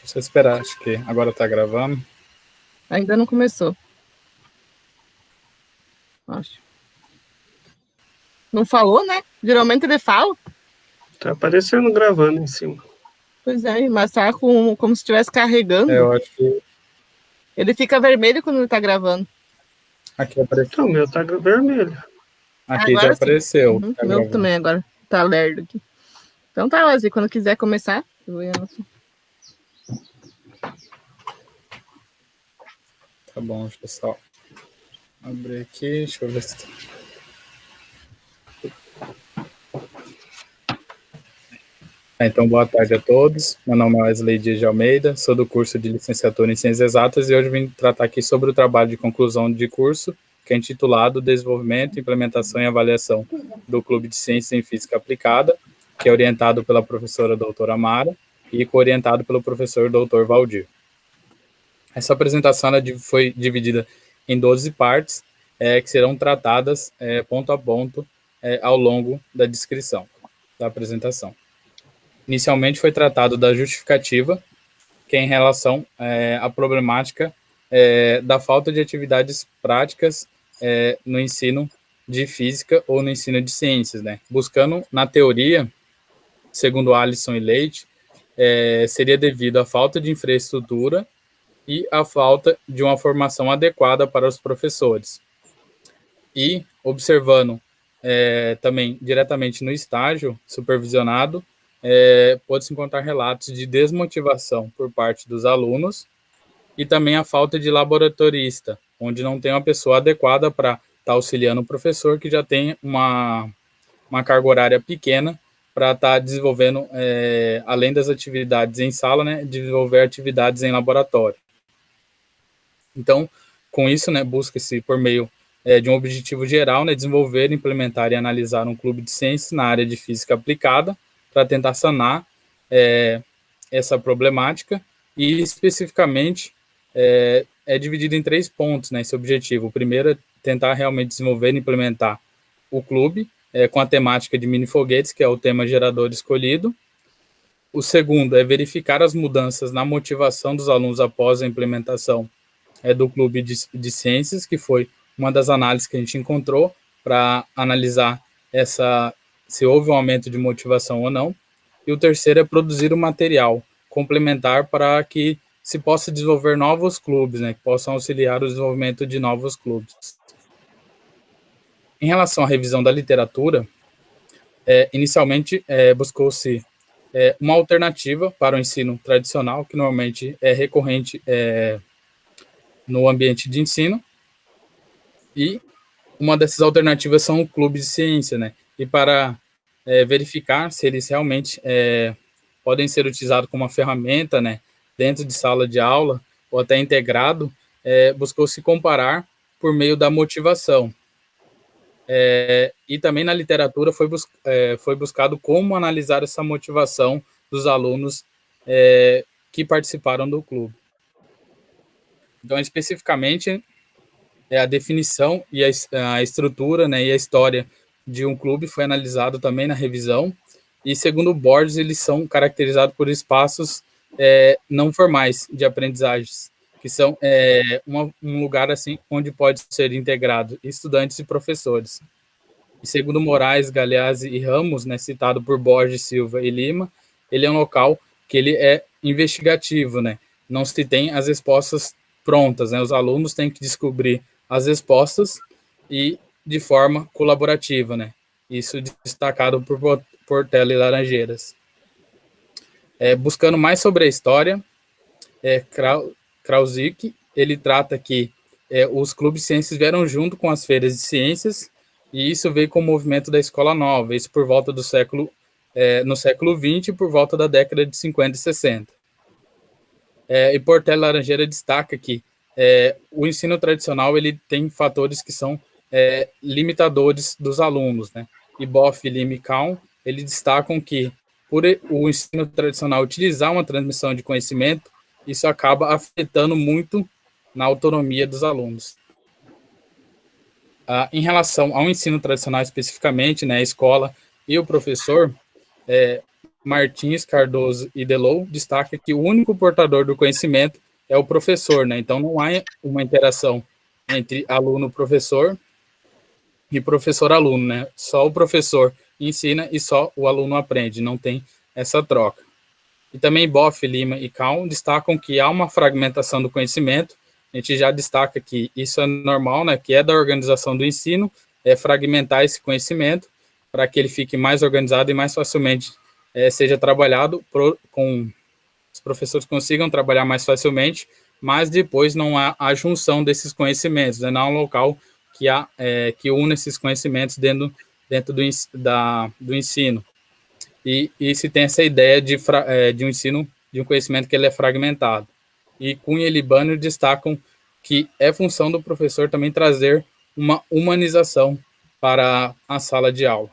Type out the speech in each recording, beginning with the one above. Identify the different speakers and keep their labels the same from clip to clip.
Speaker 1: Só esperar, acho que agora tá gravando.
Speaker 2: Ainda não começou. Acho. Não falou, né? Geralmente ele fala.
Speaker 3: Tá aparecendo gravando em cima.
Speaker 2: Pois é, mas tá como se estivesse carregando.
Speaker 1: Eu acho que
Speaker 2: Ele fica vermelho quando ele tá gravando.
Speaker 1: aqui apareceu.
Speaker 3: Então, o meu tá vermelho.
Speaker 1: Aqui
Speaker 2: Agora
Speaker 1: já
Speaker 2: sim.
Speaker 1: apareceu.
Speaker 2: Uhum,
Speaker 1: Tá
Speaker 2: meu
Speaker 1: gravando.
Speaker 2: também agora. Tá lerdo aqui. Então tá, Wesley, quando quiser começar.
Speaker 1: Tá bom, deixa eu só abrir aqui, deixa eu ver se tá. Então, boa tarde a todos. Meu nome é Wesley Dias de Almeida, sou do curso de Licenciatura em Ciências Exatas e hoje vim tratar aqui sobre o trabalho de conclusão de curso, que é intitulado Desenvolvimento, Implementação e Avaliação do Clube de Ciências em Física Aplicada, que é orientado pela professora doutora Mara e co-orientado pelo professor doutor Valdir. Essa apresentação foi dividida em 12 partes, que serão tratadas ponto a ponto ao longo da descrição da apresentação. Inicialmente foi tratado da justificativa, que é em relação à problemática da falta de atividades práticas no ensino de física ou no ensino de ciências, né? Buscando, na teoria, segundo Alisson e Leite, seria devido à falta de infraestrutura e à falta de uma formação adequada para os professores. E, observando também diretamente no estágio supervisionado, pode-se encontrar relatos de desmotivação por parte dos alunos e também a falta de laboratorista, onde não tem uma pessoa adequada para estar auxiliando o professor que já tem uma carga horária pequena para estar desenvolvendo, além das atividades em sala, né, desenvolver atividades em laboratório. Então, com isso, né, busca-se, por meio de um objetivo geral, né, desenvolver, implementar e analisar um clube de ciências na área de física aplicada para tentar sanar essa problemática e, especificamente, é dividido em 3 pontos, né, esse objetivo. O primeiro é tentar realmente desenvolver e implementar o clube com a temática de mini foguetes, que é o tema gerador escolhido. O segundo é verificar as mudanças na motivação dos alunos após a implementação do clube de ciências, que foi uma das análises que a gente encontrou para analisar se houve um aumento de motivação ou não. E o terceiro é produzir um material complementar para que se possa desenvolver novos clubes, né, que possam auxiliar o desenvolvimento de novos clubes. Em relação à revisão da literatura, inicialmente buscou-se uma alternativa para o ensino tradicional, que normalmente é recorrente no ambiente de ensino, e uma dessas alternativas são o clube de ciência, né? E para verificar se eles realmente podem ser utilizados como uma ferramenta, né, dentro de sala de aula ou até integrado, buscou-se comparar por meio da motivação. E também na literatura foi buscado como analisar essa motivação dos alunos que participaram do clube. Então, especificamente, a definição e a estrutura, né, e a história de um clube foi analisado também na revisão, e segundo o Borges, eles são caracterizados por espaços não formais de aprendizagens, que são um lugar assim onde pode ser integrado estudantes e professores. E segundo Moraes, Galeazzi e Ramos, né, citado por Borges, Silva e Lima, ele é um local que ele é investigativo, né? Não se tem as respostas prontas, né? Os alunos têm que descobrir as respostas e de forma colaborativa, né? Isso destacado por Portela e Laranjeiras. Buscando mais sobre a história, Krausik, ele trata que os clubes de ciências vieram junto com as feiras de ciências, e isso veio com o movimento da escola nova, isso por volta do no século XX, por volta da década de 50 e 60. E Portela e Laranjeira destaca que o ensino tradicional ele tem fatores que são limitadores dos alunos, né? E Boff, Lima e Kaun, eles destacam que por o ensino tradicional utilizar uma transmissão de conhecimento, isso acaba afetando muito na autonomia dos alunos. Em relação ao ensino tradicional especificamente, né, a escola e o professor, Martins, Cardoso e Delou destaca que o único portador do conhecimento é o professor, né? Então não há uma interação entre aluno-professor e professor-aluno, né? Só o professor ensina e só o aluno aprende, não tem essa troca. E também Boff, Lima e Kahl destacam que há uma fragmentação do conhecimento. A gente já destaca que isso é normal, né? Que é da organização do ensino, é fragmentar esse conhecimento para que ele fique mais organizado e mais facilmente seja trabalhado com os professores consigam trabalhar mais facilmente, mas depois não há a junção desses conhecimentos, né? Não há um local que une esses conhecimentos dentro do ensino. E se tem essa ideia de um ensino, de um conhecimento que ele é fragmentado. E Cunha e Libânio destacam que é função do professor também trazer uma humanização para a sala de aula.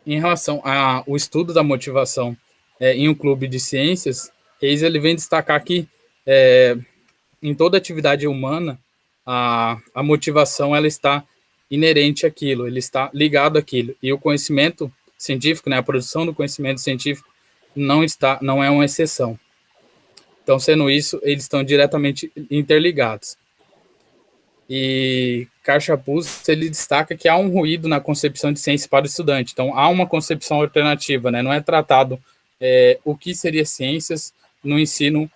Speaker 1: Em relação ao estudo da motivação em um clube de ciências, Reis ele vem destacar que em toda atividade humana a motivação ela está inerente àquilo, ele está ligado àquilo, e o conhecimento científico, né, a produção do conhecimento científico não é uma exceção. Então, sendo isso, eles estão diretamente interligados. E Karl-Schapuz, ele destaca que há um ruído na concepção de ciência para o estudante. Então, há uma concepção alternativa, né? Não é tratado o que seria ciências no ensino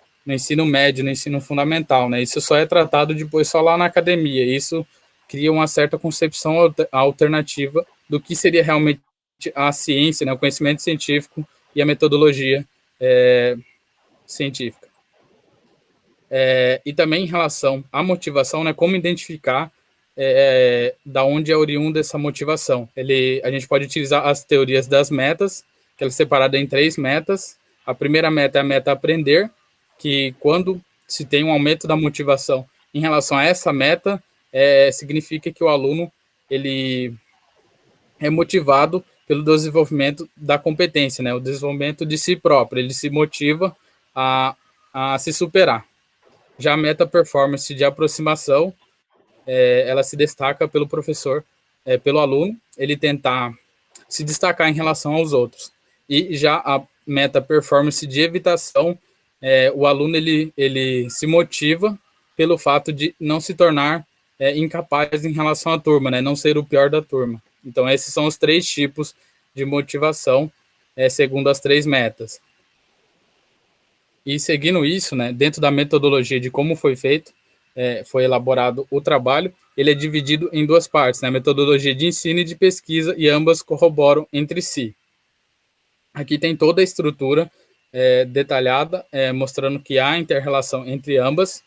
Speaker 1: médio, no ensino fundamental, né? Isso só é tratado depois só lá na academia. Isso cria uma certa concepção alternativa do que seria realmente a ciência, né? O conhecimento científico e a metodologia científica. E também em relação à motivação, né, como identificar da onde é oriunda essa motivação. A gente pode utilizar as teorias das metas, que ela é separada em 3 metas. A primeira meta é a meta aprender, que quando se tem um aumento da motivação em relação a essa meta, significa que o aluno ele é motivado pelo desenvolvimento da competência, né, o desenvolvimento de si próprio, ele se motiva a se superar. Já a meta performance de aproximação, ela se destaca pelo professor, pelo aluno, ele tentar se destacar em relação aos outros. E já a meta performance de evitação, o aluno ele se motiva pelo fato de não se tornar incapaz em relação à turma, né? Não ser o pior da turma. Então, esses são os 3 tipos de motivação, segundo as 3 metas. E seguindo isso, né, dentro da metodologia de como foi feito, foi elaborado o trabalho, ele é dividido em 2 partes, né, a metodologia de ensino e de pesquisa, e ambas corroboram entre si. Aqui tem toda a estrutura detalhada, mostrando que há inter-relação entre ambas,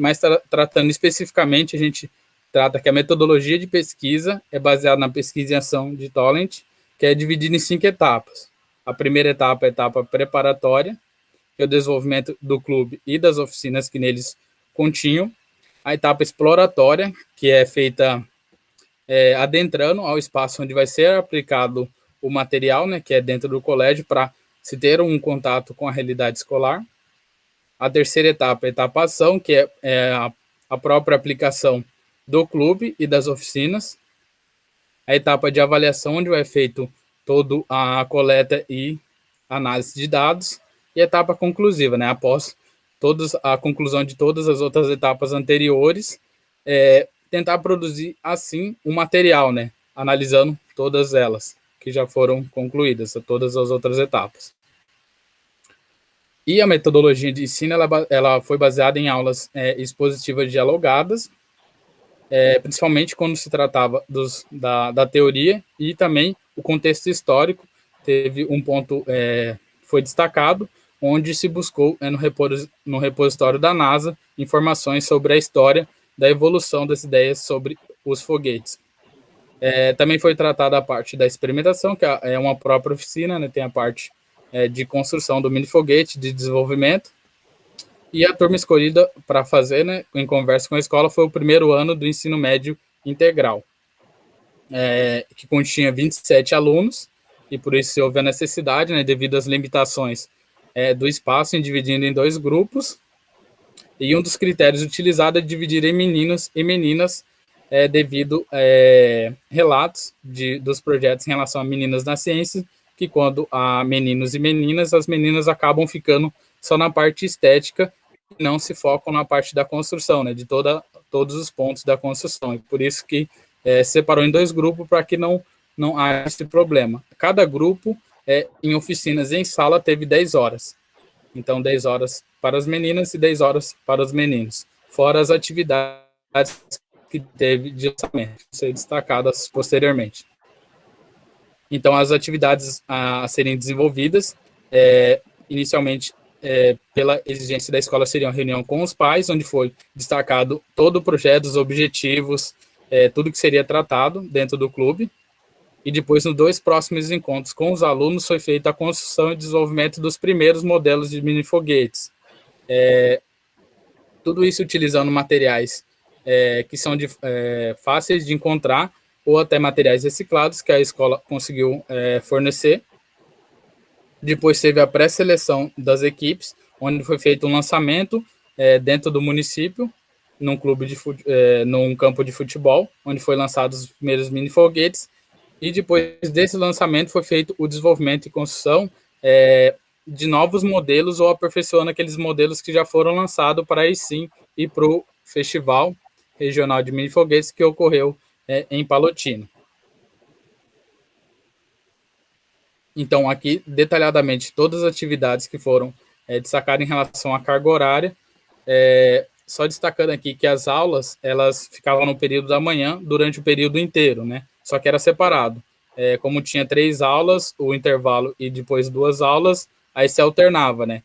Speaker 1: mas tratando especificamente, a gente trata que a metodologia de pesquisa é baseada na pesquisa em ação de Tollent, que é dividida em 5 etapas. A primeira etapa é a etapa preparatória, que é o desenvolvimento do clube e das oficinas que neles continham. A etapa exploratória, que é feita adentrando ao espaço onde vai ser aplicado o material, né, que é dentro do colégio, para se ter um contato com a realidade escolar. A terceira etapa é a etapa ação, que é a própria aplicação do clube e das oficinas. A etapa de avaliação, onde é feito toda a coleta e análise de dados. E a etapa conclusiva, né? Após a conclusão de todas as outras etapas anteriores, tentar produzir, assim, um material, né? Analisando todas elas, que já foram concluídas, todas as outras etapas. E a metodologia de ensino, ela foi baseada em aulas expositivas dialogadas, principalmente quando se tratava da teoria, e também o contexto histórico. Teve um ponto foi destacado, onde se buscou no repositório da NASA informações sobre a história da evolução das ideias sobre os foguetes. Também foi tratada a parte da experimentação, que é uma própria oficina, né? Tem a parte de construção do mini foguete, de desenvolvimento, e a turma escolhida para fazer, né, em conversa com a escola, foi o primeiro ano do ensino médio integral, que continha 27 alunos, e por isso houve a necessidade, né, devido às limitações do espaço, em dividindo em 2 grupos, e um dos critérios utilizados é dividir em meninos e meninas, devido relatos dos projetos em relação a meninas na ciência que quando há meninos e meninas, as meninas acabam ficando só na parte estética e não se focam na parte da construção, né, de todos os pontos da construção. E por isso que separou em 2 grupos para que não haja esse problema. Cada grupo, em oficinas em sala, teve 10 horas. Então, 10 horas para as meninas e 10 horas para os meninos, fora as atividades que teve de lançamento, ser destacadas posteriormente. Então, as atividades a serem desenvolvidas, inicialmente, pela exigência da escola, seria uma reunião com os pais, onde foi destacado todo o projeto, os objetivos, tudo que seria tratado dentro do clube. E depois, nos 2 próximos encontros com os alunos, foi feita a construção e desenvolvimento dos primeiros modelos de mini-foguetes. Tudo isso utilizando materiais que são fáceis de encontrar, ou até materiais reciclados que a escola conseguiu fornecer. Depois teve a pré-seleção das equipes, onde foi feito um lançamento dentro do município, num campo de futebol, onde foi lançados os primeiros mini-foguetes. E depois desse lançamento foi feito o desenvolvimento e construção de novos modelos, ou aperfeiçoando aqueles modelos que já foram lançados, para aí sim ir para o Festival Regional de Mini-Foguetes, que ocorreu em Palotino. Então, aqui, detalhadamente, todas as atividades que foram destacadas em relação à carga horária, só destacando aqui que as aulas, elas ficavam no período da manhã, durante o período inteiro, né? Só que era separado. Como tinha 3 aulas, o intervalo e depois 2 aulas, aí se alternava, né?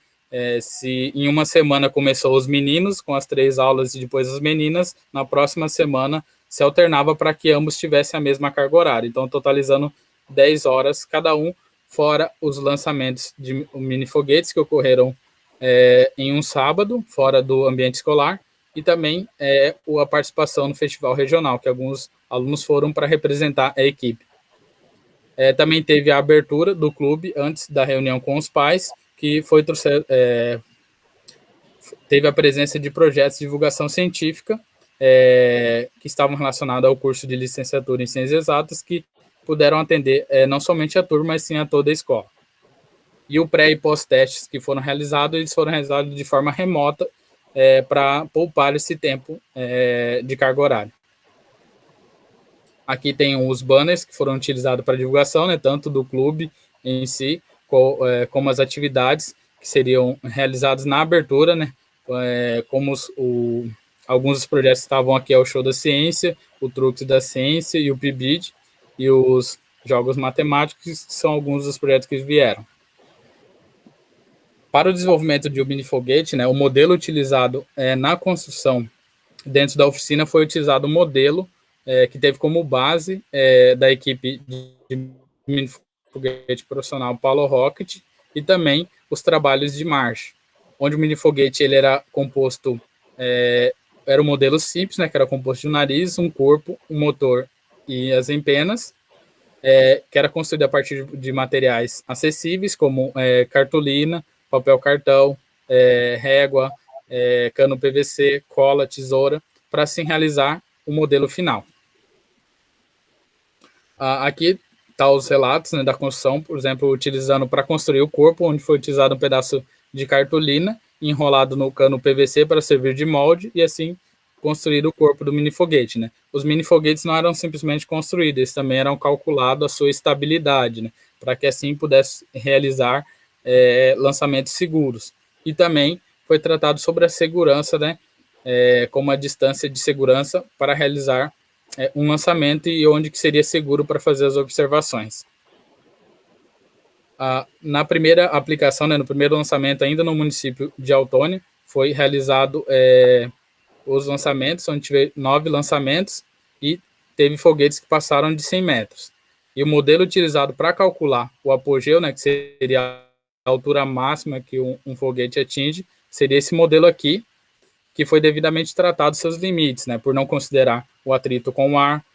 Speaker 1: Se em uma semana começou os meninos com as 3 aulas e depois as meninas, na próxima semana se alternava para que ambos tivessem a mesma carga horária. Então, totalizando 10 horas cada um, fora os lançamentos de mini-foguetes que ocorreram em um sábado, fora do ambiente escolar, e também a participação no festival regional, que alguns alunos foram para representar a equipe. Também teve a abertura do clube antes da reunião com os pais, que teve a presença de projetos de divulgação científica que estavam relacionados ao curso de licenciatura em Ciências Exatas, que puderam atender não somente a turma, mas sim a toda a escola. E o pré e pós-testes que foram realizados, eles foram realizados de forma remota para poupar esse tempo de carga horária. Aqui tem os banners que foram utilizados para divulgação, né, tanto do clube em si, como as atividades que seriam realizadas na abertura, né, como alguns dos projetos que estavam aqui é o Show da Ciência, o Truques da Ciência e o PIBID, e os Jogos Matemáticos, que são alguns dos projetos que vieram. Para o desenvolvimento de um mini-foguete, né, o modelo utilizado na construção dentro da oficina foi utilizado um modelo que teve como base da equipe de mini-foguete profissional Paulo Rocket, e também os trabalhos de marcha, onde o mini-foguete ele era composto, era um modelo simples, né, que era composto de um nariz, um corpo, um motor e as empenas, que era construído a partir de materiais acessíveis, como cartolina, papel cartão, régua, cano PVC, cola, tesoura, para assim realizar o modelo final. Aqui tá os relatos, né, da construção, por exemplo, utilizando para construir o corpo, onde foi utilizado um pedaço de cartolina enrolado no cano PVC para servir de molde, e assim construir o corpo do mini-foguete, né? Os mini-foguetes não eram simplesmente construídos, eles também eram calculados a sua estabilidade, né, para que assim pudesse realizar lançamentos seguros. E também foi tratado sobre a segurança, né, como a distância de segurança para realizar um lançamento e onde que seria seguro para fazer as observações. Na primeira aplicação, né, no primeiro lançamento, ainda no município de Autônia, foi realizado os lançamentos, onde tive 9 lançamentos e teve foguetes que passaram de 100 metros. E o modelo utilizado para calcular o apogeu, né, que seria a altura máxima que um foguete atinge, seria esse modelo aqui, que foi devidamente tratado seus limites, né, por não considerar o atrito com o ar,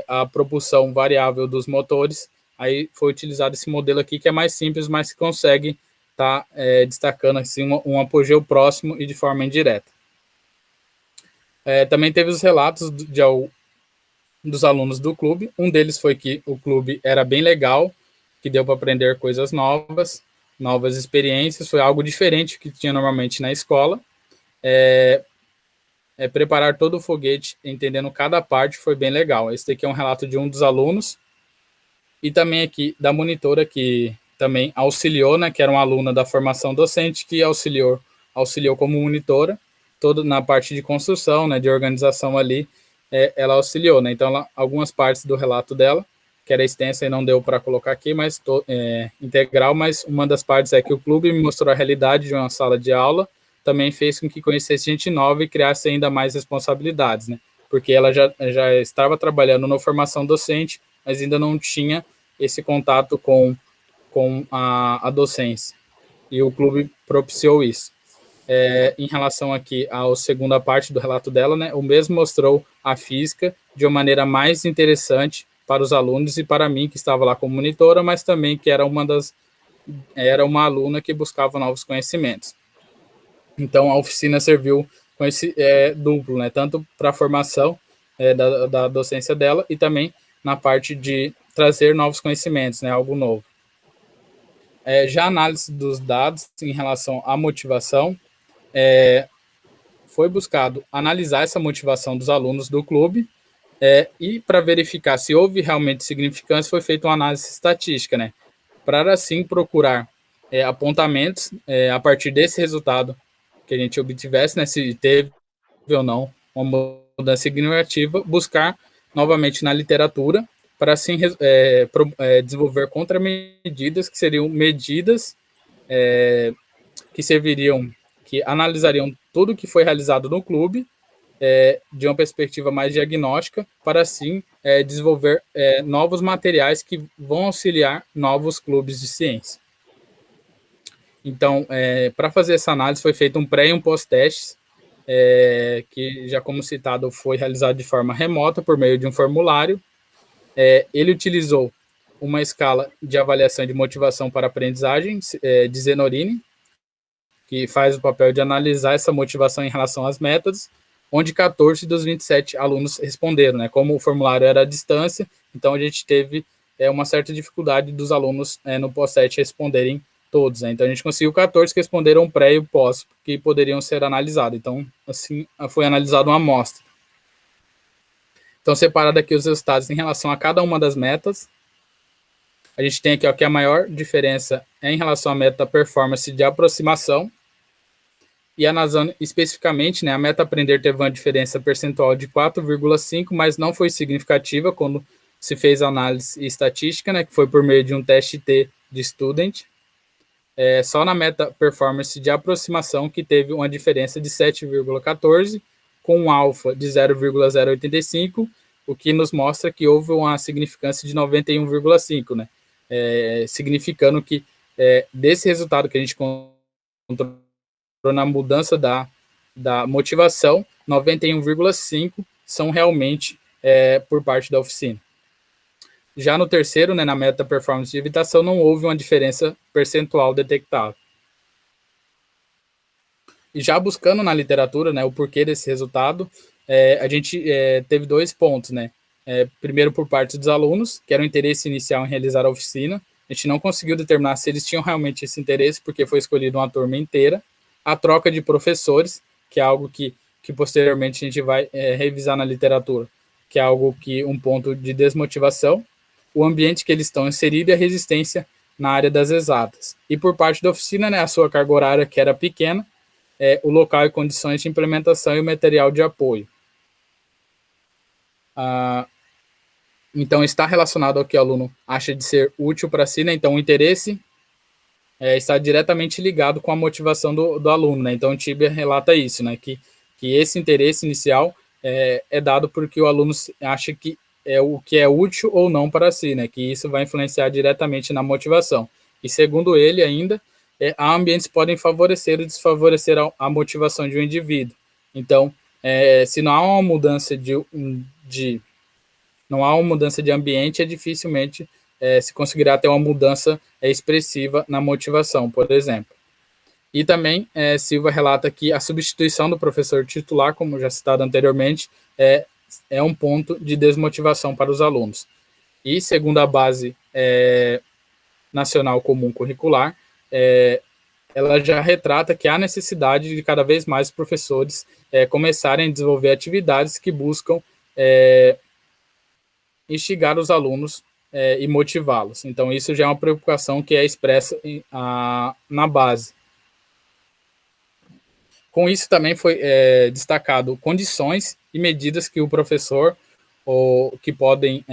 Speaker 1: a propulsão variável dos motores. Aí foi utilizado esse modelo aqui, que é mais simples, mas que consegue estar destacando assim, um apogeu próximo e de forma indireta. Também teve os relatos dos alunos do clube. Um deles foi que o clube era bem legal, que deu para aprender coisas novas, novas experiências, foi algo diferente que tinha normalmente na escola. Preparar todo o foguete, entendendo cada parte, foi bem legal. Esse daqui é um relato de um dos alunos, e também aqui da monitora, que também auxiliou, né, que era uma aluna da formação docente, que auxiliou como monitora, todo na parte de construção, né, de organização ali, ela auxiliou, né, então algumas partes do relato dela, que era extensa e não deu para colocar aqui, mas integral, mas uma das partes é que o clube me mostrou a realidade de uma sala de aula, também fez com que conhecesse gente nova e criasse ainda mais responsabilidades, né, porque ela já estava trabalhando na formação docente, mas ainda não tinha esse contato com a docência. E o clube propiciou isso. Em relação aqui à segunda parte do relato dela, né, o mesmo mostrou a física de uma maneira mais interessante para os alunos e para mim, que estava lá como monitora, mas também que era uma aluna que buscava novos conhecimentos. Então, a oficina serviu com esse duplo, né, tanto para a formação da docência dela e também na parte de trazer novos conhecimentos, né, algo novo. Já a análise dos dados em relação à motivação, foi buscado analisar essa motivação dos alunos do clube e para verificar se houve realmente significância, foi feita uma análise estatística, né, para assim procurar apontamentos a partir desse resultado que a gente obtivesse, né, se teve ou não uma mudança significativa, buscar novamente na literatura para assim desenvolver contramedidas, que seriam medidas que serviriam, que analisariam tudo que foi realizado no clube de uma perspectiva mais diagnóstica, para assim desenvolver novos materiais que vão auxiliar novos clubes de ciência. Então, para fazer essa análise, foi feito um pré e um pós-testes, que, já como citado, foi realizado de forma remota, por meio de um formulário. Ele utilizou uma escala de avaliação de motivação para aprendizagem, de Zenorini, que faz o papel de analisar essa motivação em relação às metas, onde 14 dos 27 alunos responderam, né? Como o formulário era à distância, então a gente teve uma certa dificuldade dos alunos no pós-7 responderem todos, né? Então a gente conseguiu 14 que responderam pré e pós, que poderiam ser analisados. Então, assim, foi analisada uma amostra. Então, separado aqui os resultados em relação a cada uma das metas, a gente tem aqui ó, que a maior diferença é em relação à meta performance de aproximação, e analisando especificamente, né, a meta aprender teve uma diferença percentual de 4,5, mas não foi significativa quando se fez a análise estatística, né, que foi por meio de um teste T de student. Só na meta performance de aproximação que teve uma diferença de 7,14, com um alfa de 0,085, o que nos mostra que houve uma significância de 91,5, né? Significando que desse resultado que a gente encontrou na mudança da motivação, 91,5 são realmente por parte da oficina. Já no terceiro, né, na meta performance de evitação, não houve uma diferença percentual detectável. E já buscando na literatura, né, o porquê desse resultado, a gente teve 2 pontos, né? Primeiro, por parte dos alunos, que era o interesse inicial em realizar a oficina. A gente não conseguiu determinar se eles tinham realmente esse interesse, porque foi escolhida uma turma inteira. A troca de professores, que é algo que posteriormente a gente vai revisar na literatura, que é algo que um ponto de desmotivação. O ambiente que eles estão inseridos e a resistência na área das exatas. E por parte da oficina, né, a sua carga horária, que era pequena, o local e condições de implementação e o material de apoio. Então, está relacionado ao que o aluno acha de ser útil para si, né? Então, o interesse está diretamente ligado com a motivação do aluno, né? Então, o Tibia relata isso, né? Que esse interesse inicial é dado porque o aluno acha que é o que é útil ou não para si, né? Que isso vai influenciar diretamente na motivação. E segundo ele ainda, há ambientes que podem favorecer ou desfavorecer a motivação de um indivíduo. Então, se não há uma mudança não há uma mudança de ambiente, dificilmente se conseguirá ter uma mudança expressiva na motivação, por exemplo. E também Silva relata que a substituição do professor titular, como já citado anteriormente, é um ponto de desmotivação para os alunos. E segundo a base Nacional Comum Curricular, ela já retrata que há necessidade de cada vez mais professores começarem a desenvolver atividades que buscam instigar os alunos e motivá-los. Então, isso já é uma preocupação que é expressa na base. Com isso, também foi destacado condições e medidas que o professor ou que podem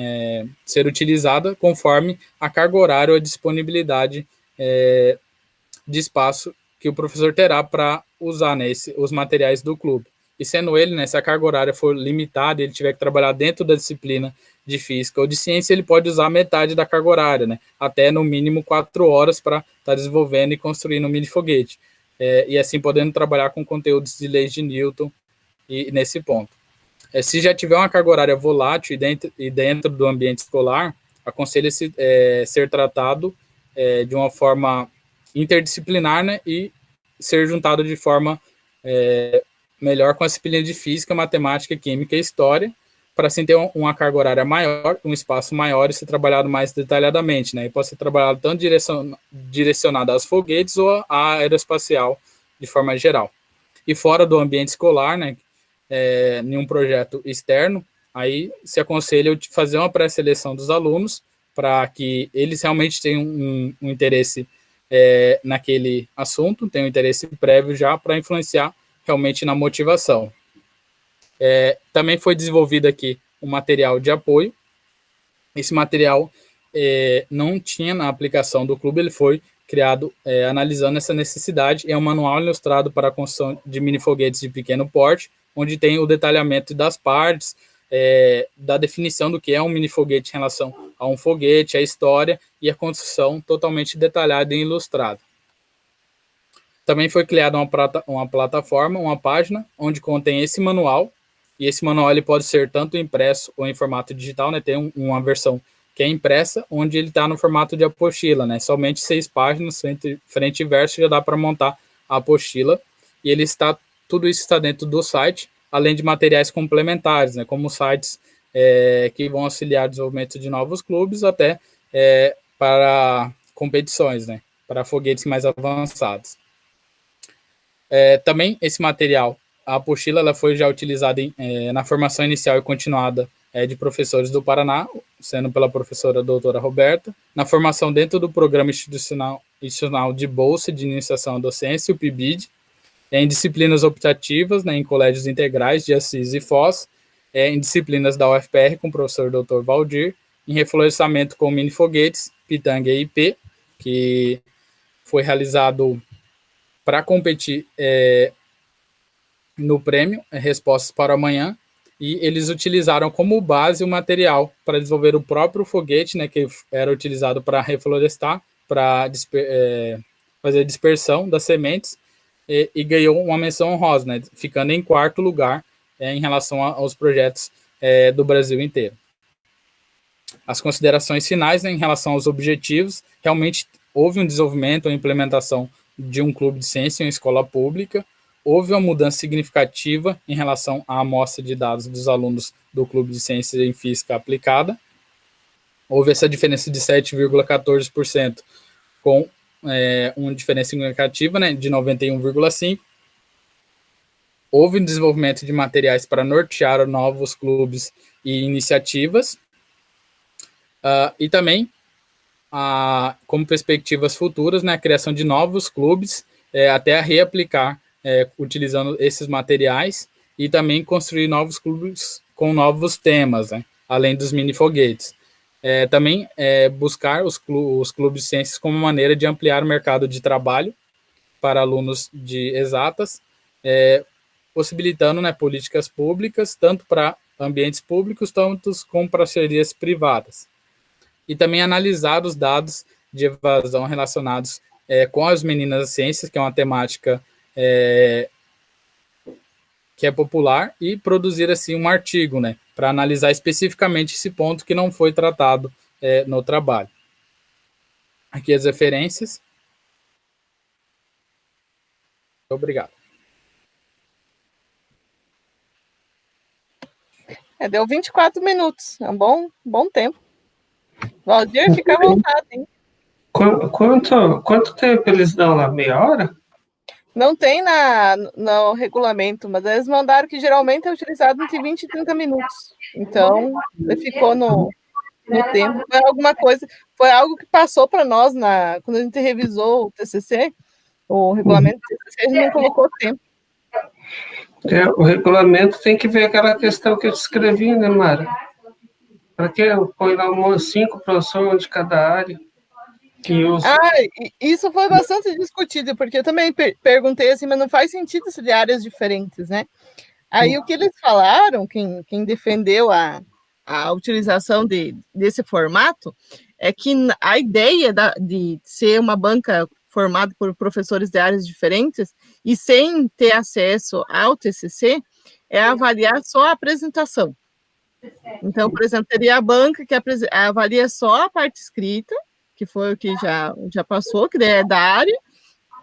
Speaker 1: ser utilizadas conforme a carga horária ou a disponibilidade de espaço que o professor terá para usar os materiais do clube. E sendo ele, se a carga horária for limitada, ele tiver que trabalhar dentro da disciplina de física ou de ciência, ele pode usar metade da carga horária, até no mínimo 4 horas para estar desenvolvendo e construindo um mini foguete. E assim podendo trabalhar com conteúdos de leis de Newton e nesse ponto. Se já tiver uma carga horária volátil e dentro do ambiente escolar, aconselha-se ser tratado de uma forma interdisciplinar, e ser juntado de forma melhor com a disciplina de física, matemática, química e história, para assim ter uma carga horária maior, um espaço maior e ser trabalhado mais detalhadamente, E pode ser trabalhado tanto direcionado aos foguetes ou à aeroespacial de forma geral. E fora do ambiente escolar, em um projeto externo, aí se aconselha fazer uma pré-seleção dos alunos para que eles realmente tenham um interesse naquele assunto, tenham um interesse prévio já para influenciar realmente na motivação. Também foi desenvolvido aqui um material de apoio. Esse material não tinha na aplicação do clube, ele foi criado analisando essa necessidade. É um manual ilustrado para a construção de mini foguetes de pequeno porte, onde tem o detalhamento das partes, da definição do que é um mini foguete em relação a um foguete, a história e a construção totalmente detalhada e ilustrada. Também foi criada uma plataforma, uma página, onde contém esse manual, e esse manual ele pode ser tanto impresso ou em formato digital, Tem uma versão que é impressa, onde ele está no formato de apostila, Somente 6 páginas, frente e verso, já dá para montar a apostila, e tudo isso está dentro do site, além de materiais complementares, como sites que vão auxiliar o desenvolvimento de novos clubes, até para competições, para foguetes mais avançados. Também esse material, a apostila, ela foi já utilizada na formação inicial e continuada de professores do Paraná, sendo pela professora doutora Roberta, na formação dentro do Programa Institucional de Bolsa de Iniciação à Docência, o PIBID, em disciplinas optativas, em colégios integrais de Assis e Foz, em disciplinas da UFPR com o professor Dr. Valdir, em reflorestamento com mini foguetes, Pitanga e IP, que foi realizado para competir no prêmio Respostas para o Amanhã, e eles utilizaram como base o material para desenvolver o próprio foguete, que era utilizado para reflorestar, para fazer a dispersão das sementes, e ganhou uma menção honrosa, ficando em 4º lugar em relação aos projetos do Brasil inteiro. As considerações finais em relação aos objetivos: realmente houve um desenvolvimento, uma implementação de um clube de ciência em uma escola pública, houve uma mudança significativa em relação à amostra de dados dos alunos do clube de ciência em física aplicada, houve essa diferença de 7,14%, com uma diferença significativa de 91,5%. Houve um desenvolvimento de materiais para nortear novos clubes e iniciativas, e também, como perspectivas futuras, a criação de novos clubes, até a reaplicar, utilizando esses materiais, e também construir novos clubes com novos temas, além dos mini foguetes. Também buscar os clubes de ciências como maneira de ampliar o mercado de trabalho para alunos de exatas, possibilitando políticas públicas, tanto para ambientes públicos, tanto como parcerias privadas. E também analisar os dados de evasão relacionados com as meninas das ciências, que é uma temática que é popular, e produzir assim um artigo, para analisar especificamente esse ponto que não foi tratado no trabalho. Aqui as referências. Obrigado.
Speaker 2: Deu 24 minutos, é um bom tempo. Valdir, fica à vontade, hein?
Speaker 3: Quanto tempo eles dão lá? Meia hora?
Speaker 2: Não tem no regulamento, mas eles mandaram que geralmente é utilizado entre 20 e 30 minutos. Então, ele ficou no tempo. Foi alguma coisa, foi algo que passou para nós quando a gente revisou o TCC, o regulamento do TCC, a gente não colocou tempo.
Speaker 3: O regulamento tem que ver aquela questão que eu te escrevi, né, Mara? Para que eu ponho lá 5 professores de cada área?
Speaker 2: Isso foi bastante discutido, porque eu também perguntei assim, mas não faz sentido ser de áreas diferentes, né? Aí o que eles falaram, quem defendeu a utilização desse formato, é que a ideia de ser uma banca formada por professores de áreas diferentes e sem ter acesso ao TCC é avaliar só a apresentação. Então, por exemplo, teria a banca que avalia só a parte escrita, que foi o que já passou, que é da área,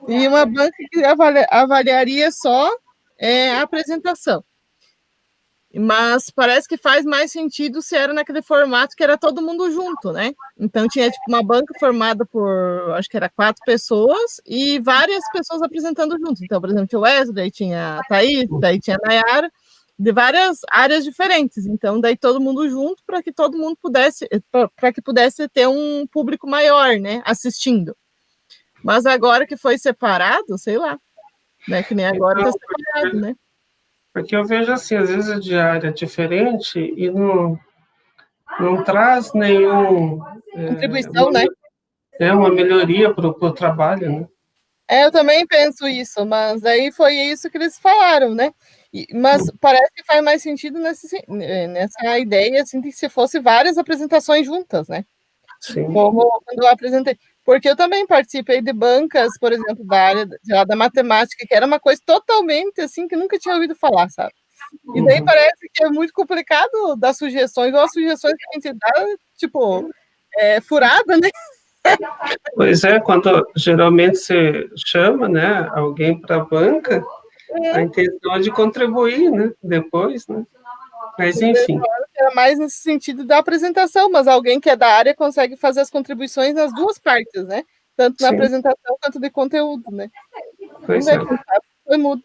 Speaker 2: e uma banca que avaliaria só a apresentação. Mas parece que faz mais sentido se era naquele formato que era todo mundo junto, né? Então tinha tipo uma banca formada por, acho que era 4 pessoas e várias pessoas apresentando juntos. Então, por exemplo, tinha o Wesley, tinha a Thaís, daí tinha a Nayara, de várias áreas diferentes. Então, daí todo mundo junto para que todo mundo pudesse ter um público maior, né, assistindo. Mas agora que foi separado, sei lá, né, que nem agora está separado, né?
Speaker 3: Porque eu vejo assim, às vezes a diária é diferente e não traz nenhum...
Speaker 2: contribuição, né?
Speaker 3: Uma melhoria para o trabalho, né?
Speaker 2: Eu também penso isso, mas aí foi isso que eles falaram, né? Mas parece que faz mais sentido nessa ideia, assim, de que se fosse várias apresentações juntas, né?
Speaker 3: Sim.
Speaker 2: Como quando eu apresentei. Porque eu também participei de bancas, por exemplo, da área da matemática, que era uma coisa totalmente assim, que nunca tinha ouvido falar, sabe? E daí parece que é muito complicado dar sugestões, ou as sugestões que a gente dá, tipo, furada, né?
Speaker 3: Pois é, quando geralmente você chama, né, alguém para a banca, a intenção é de contribuir, né, depois, né? Mas, enfim.
Speaker 2: É mais nesse sentido da apresentação, mas alguém que é da área consegue fazer as contribuições nas duas partes, né? Tanto na apresentação quanto de conteúdo, né?
Speaker 3: Pois é.
Speaker 2: Foi mudo.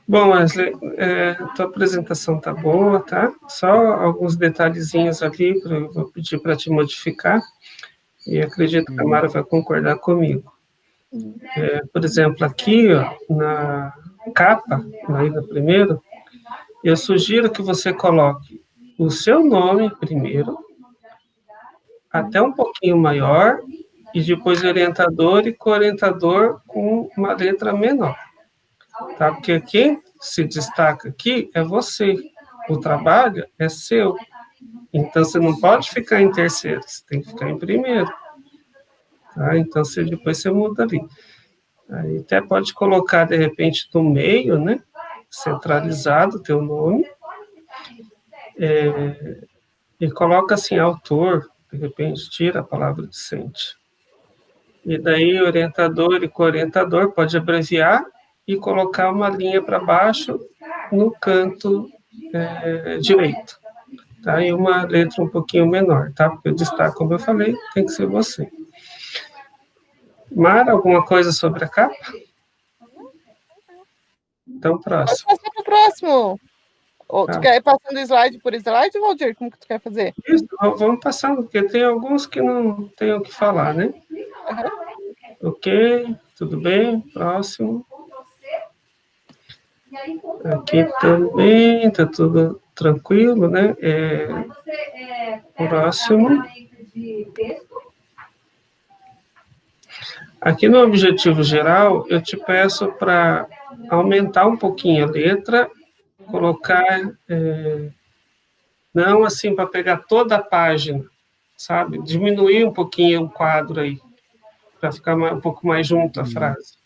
Speaker 3: Bom, Wesley, tua apresentação tá boa, tá? Só alguns detalhezinhos aqui, vou pedir para te modificar, e acredito que a Mara vai concordar comigo. Por exemplo, aqui, ó, na capa, aí no primeiro, eu sugiro que você coloque o seu nome primeiro, até um pouquinho maior, e depois orientador e co-orientador com uma letra menor. Tá? Porque quem se destaca aqui é você. O trabalho é seu. Então, você não pode ficar em terceiro, você tem que ficar em primeiro. Tá? Então, depois você muda ali. Aí até pode colocar, de repente, no meio, né? Centralizado o teu nome. E coloca assim, autor, de repente, tira a palavra docente. E daí, orientador e co-orientador pode abreviar e colocar uma linha para baixo no canto direito. Tá? E uma letra um pouquinho menor, tá? Porque o destaque, como eu falei, tem que ser você. Mara, alguma coisa sobre a capa? Então, próximo.
Speaker 2: Pode passar para o próximo. Ou tu quer ir passando slide por slide, Waldir? Como que tu quer fazer?
Speaker 3: Isso, vamos passando, porque tem alguns que não tem o que falar, né? Ok, tudo bem, próximo. Aqui também está tudo tranquilo, né? Próximo. Aqui no objetivo geral, eu te peço para aumentar um pouquinho a letra, colocar, não assim para pegar toda a página, sabe? Diminuir um pouquinho o quadro aí, para ficar um pouco mais junto a frase.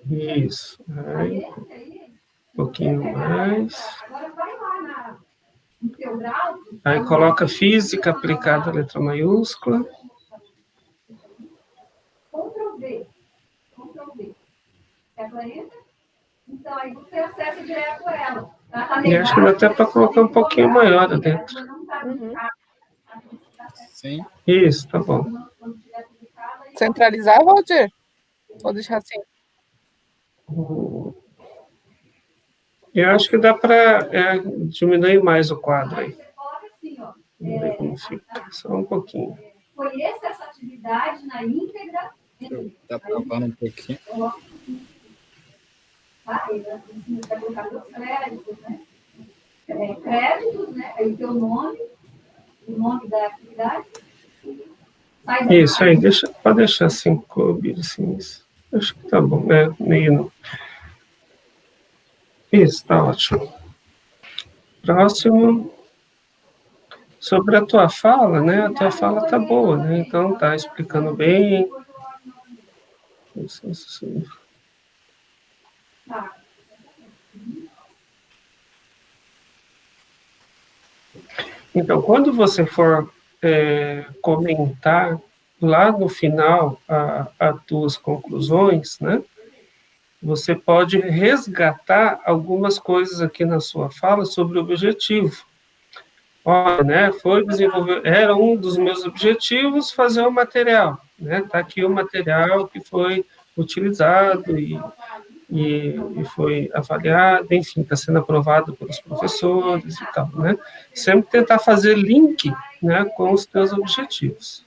Speaker 3: Isso. Aí, um pouquinho mais. Aí coloca física aplicada à letra maiúscula.
Speaker 4: Ctrl+V. Ctrl+V. É a planeta? Então, aí você acessa direto ela.
Speaker 3: E acho que dá até para colocar um pouquinho maior dentro.
Speaker 1: Sim.
Speaker 3: Isso, tá bom.
Speaker 2: Centralizar, Walter? Ou deixar assim?
Speaker 3: Eu acho que dá para diminuir mais o quadro aí. Vamos ver como fica. Só um pouquinho.
Speaker 4: Conheça essa atividade na íntegra.
Speaker 1: Tá travando um pouquinho.
Speaker 4: Vai colocar os créditos, né? Créditos, né? Aí o teu nome, o nome da atividade.
Speaker 3: Isso aí, pode deixar assim, clube, assim, isso. Acho que tá bom, meio não. Isso, tá ótimo. Próximo. Sobre a tua fala, né? A tua fala tá boa, né? Então tá explicando bem. Isso. Então, quando você for comentar lá no final as tuas conclusões, né? Você pode resgatar algumas coisas aqui na sua fala sobre o objetivo. Olha, né, era um dos meus objetivos fazer o material, né? Tá aqui o material que foi utilizado e foi avaliado, enfim, está sendo aprovado pelos professores e tal, né? Sempre tentar fazer link, né, com os teus objetivos.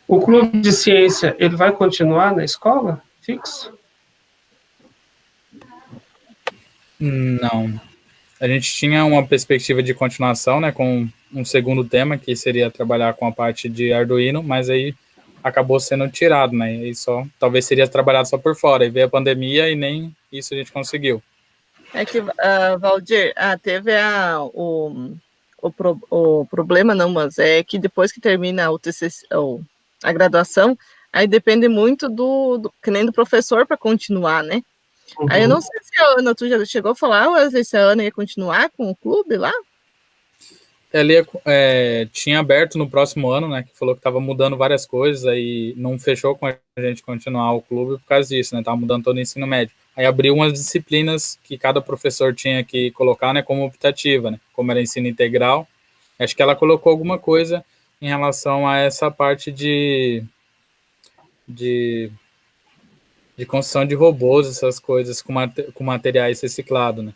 Speaker 3: O clube de ciência, ele vai continuar na escola? Fixo?
Speaker 1: Não. A gente tinha uma perspectiva de continuação, né, com um segundo tema, que seria trabalhar com a parte de Arduino, mas aí acabou sendo tirado, né, e só, talvez seria trabalhado só por fora, e veio a pandemia e nem isso a gente conseguiu.
Speaker 2: É que, Valdir, teve o problema, não, mas é que depois que termina o TCC, a graduação, aí depende muito que nem do professor para continuar, né? Uhum. Aí eu não sei se a Ana, tu já chegou a falar, ou se a Ana ia continuar com o clube lá?
Speaker 1: Ela tinha aberto no próximo ano, né, que falou que estava mudando várias coisas, aí não fechou com a gente continuar o clube por causa disso, né, estava mudando todo o ensino médio. Aí abriu umas disciplinas que cada professor tinha que colocar, né, como optativa, né, como era ensino integral. Acho que ela colocou alguma coisa em relação a essa parte de construção de robôs, essas coisas com materiais reciclados, né.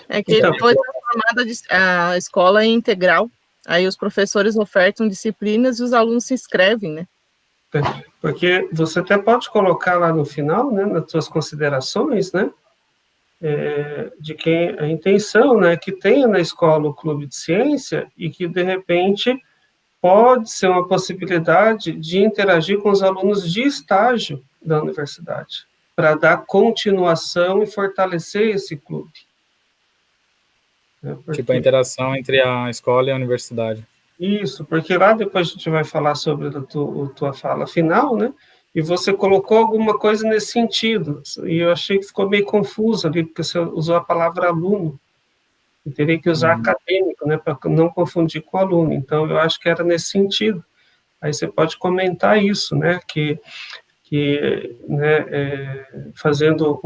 Speaker 2: É que então, foi transformada a escola em integral, aí os professores ofertam disciplinas e os alunos se inscrevem, né?
Speaker 3: Porque você até pode colocar lá no final, né, nas suas considerações, né, de quem a intenção, né, que tenha na escola o clube de ciência e que, de repente, pode ser uma possibilidade de interagir com os alunos de estágio da universidade, para dar continuação e fortalecer esse clube.
Speaker 1: Tipo a interação entre a escola e a universidade.
Speaker 3: Isso, porque lá depois a gente vai falar sobre a tua fala final, né? E você colocou alguma coisa nesse sentido, e eu achei que ficou meio confuso ali, porque você usou a palavra aluno, e teria que usar acadêmico, né, para não confundir com aluno. Então, eu acho que era nesse sentido. Aí você pode comentar isso, né, que fazendo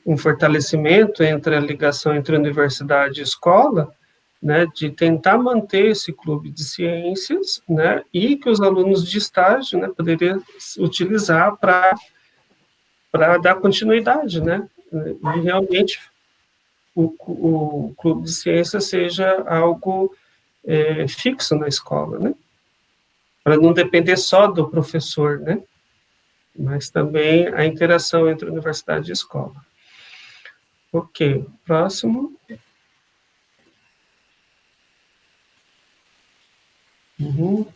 Speaker 3: um fortalecimento entre a ligação entre universidade e escola, né, de tentar manter esse clube de ciências, né, e que os alunos de estágio, né, poderiam utilizar para dar continuidade, né, e realmente o clube de ciências seja algo fixo na escola, né, para não depender só do professor, né, mas também a interação entre universidade e escola. Ok, próximo.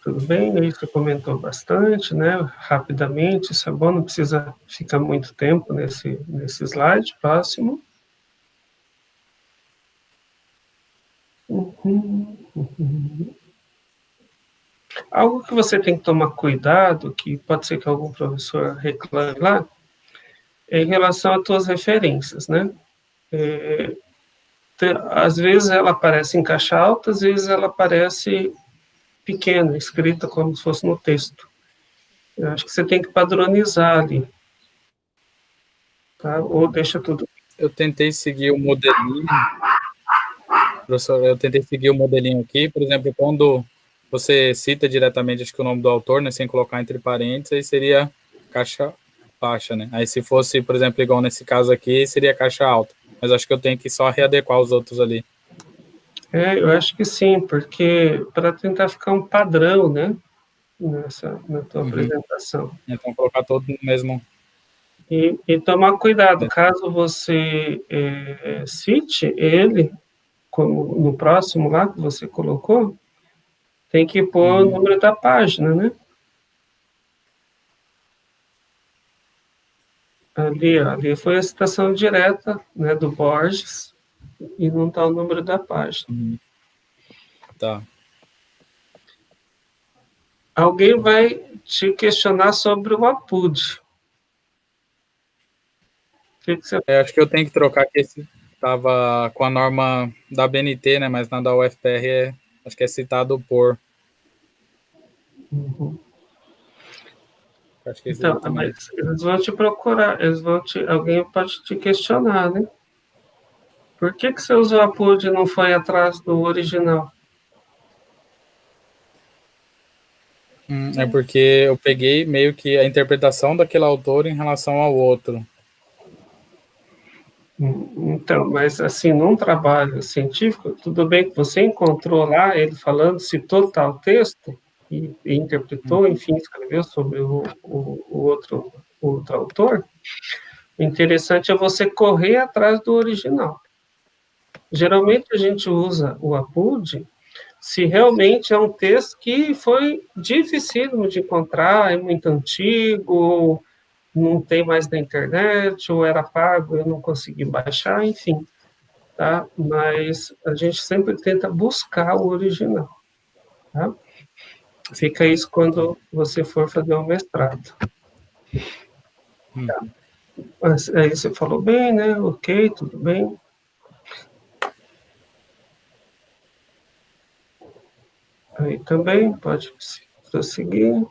Speaker 3: Tudo bem, aí você comentou bastante, né, rapidamente, isso é bom, não precisa ficar muito tempo nesse slide. Próximo. Algo que você tem que tomar cuidado, que pode ser que algum professor reclame lá, é em relação às tuas referências, né? Às vezes ela aparece em caixa alta, às vezes ela aparece pequena, escrita como se fosse no texto. Eu acho que você tem que padronizar ali, tá? Ou deixa tudo.
Speaker 1: Eu tentei seguir o modelinho, Professor, eu tentei seguir o modelinho aqui, por exemplo, quando você cita diretamente, acho que o nome do autor, né, sem colocar entre parênteses, aí seria caixa baixa, né? Aí se fosse, por exemplo, igual nesse caso aqui, seria caixa alta. Mas acho que eu tenho que só readequar os outros ali.
Speaker 3: Eu acho que sim, porque para tentar ficar um padrão, né, na tua apresentação.
Speaker 1: Então, colocar todo no mesmo...
Speaker 3: E tomar cuidado, caso você cite ele, como no próximo lá que você colocou, tem que pôr o número da página, né? Ali foi a citação direta, né, do Borges, e não está o número da página.
Speaker 1: Tá.
Speaker 3: Alguém vai te questionar sobre o APUD. O que você...
Speaker 1: acho que eu tenho que trocar, que esse estava com a norma da BNT, né, mas na da UFPR acho que é citado por... Acho que esse
Speaker 3: Então,
Speaker 1: também.
Speaker 3: mas eles vão te procurar, alguém pode te questionar, né? Por que você usou a APUD e não foi atrás do original?
Speaker 1: É porque eu peguei meio que a interpretação daquele autor em relação ao outro.
Speaker 3: Então, mas assim, num trabalho científico, tudo bem que você encontrou lá ele falando, citou tal texto, e interpretou, enfim, escreveu sobre o outro autor. O interessante é você correr atrás do original. Geralmente a gente usa o APUD se realmente é um texto que foi dificílimo de encontrar, é muito antigo, não tem mais na internet, ou era pago, eu não consegui baixar, enfim. Tá? Mas a gente sempre tenta buscar o original. Tá? Fica isso quando você for fazer o mestrado. Tá. Mas aí você falou bem, né? Ok, tudo bem. Aí também pode prosseguir.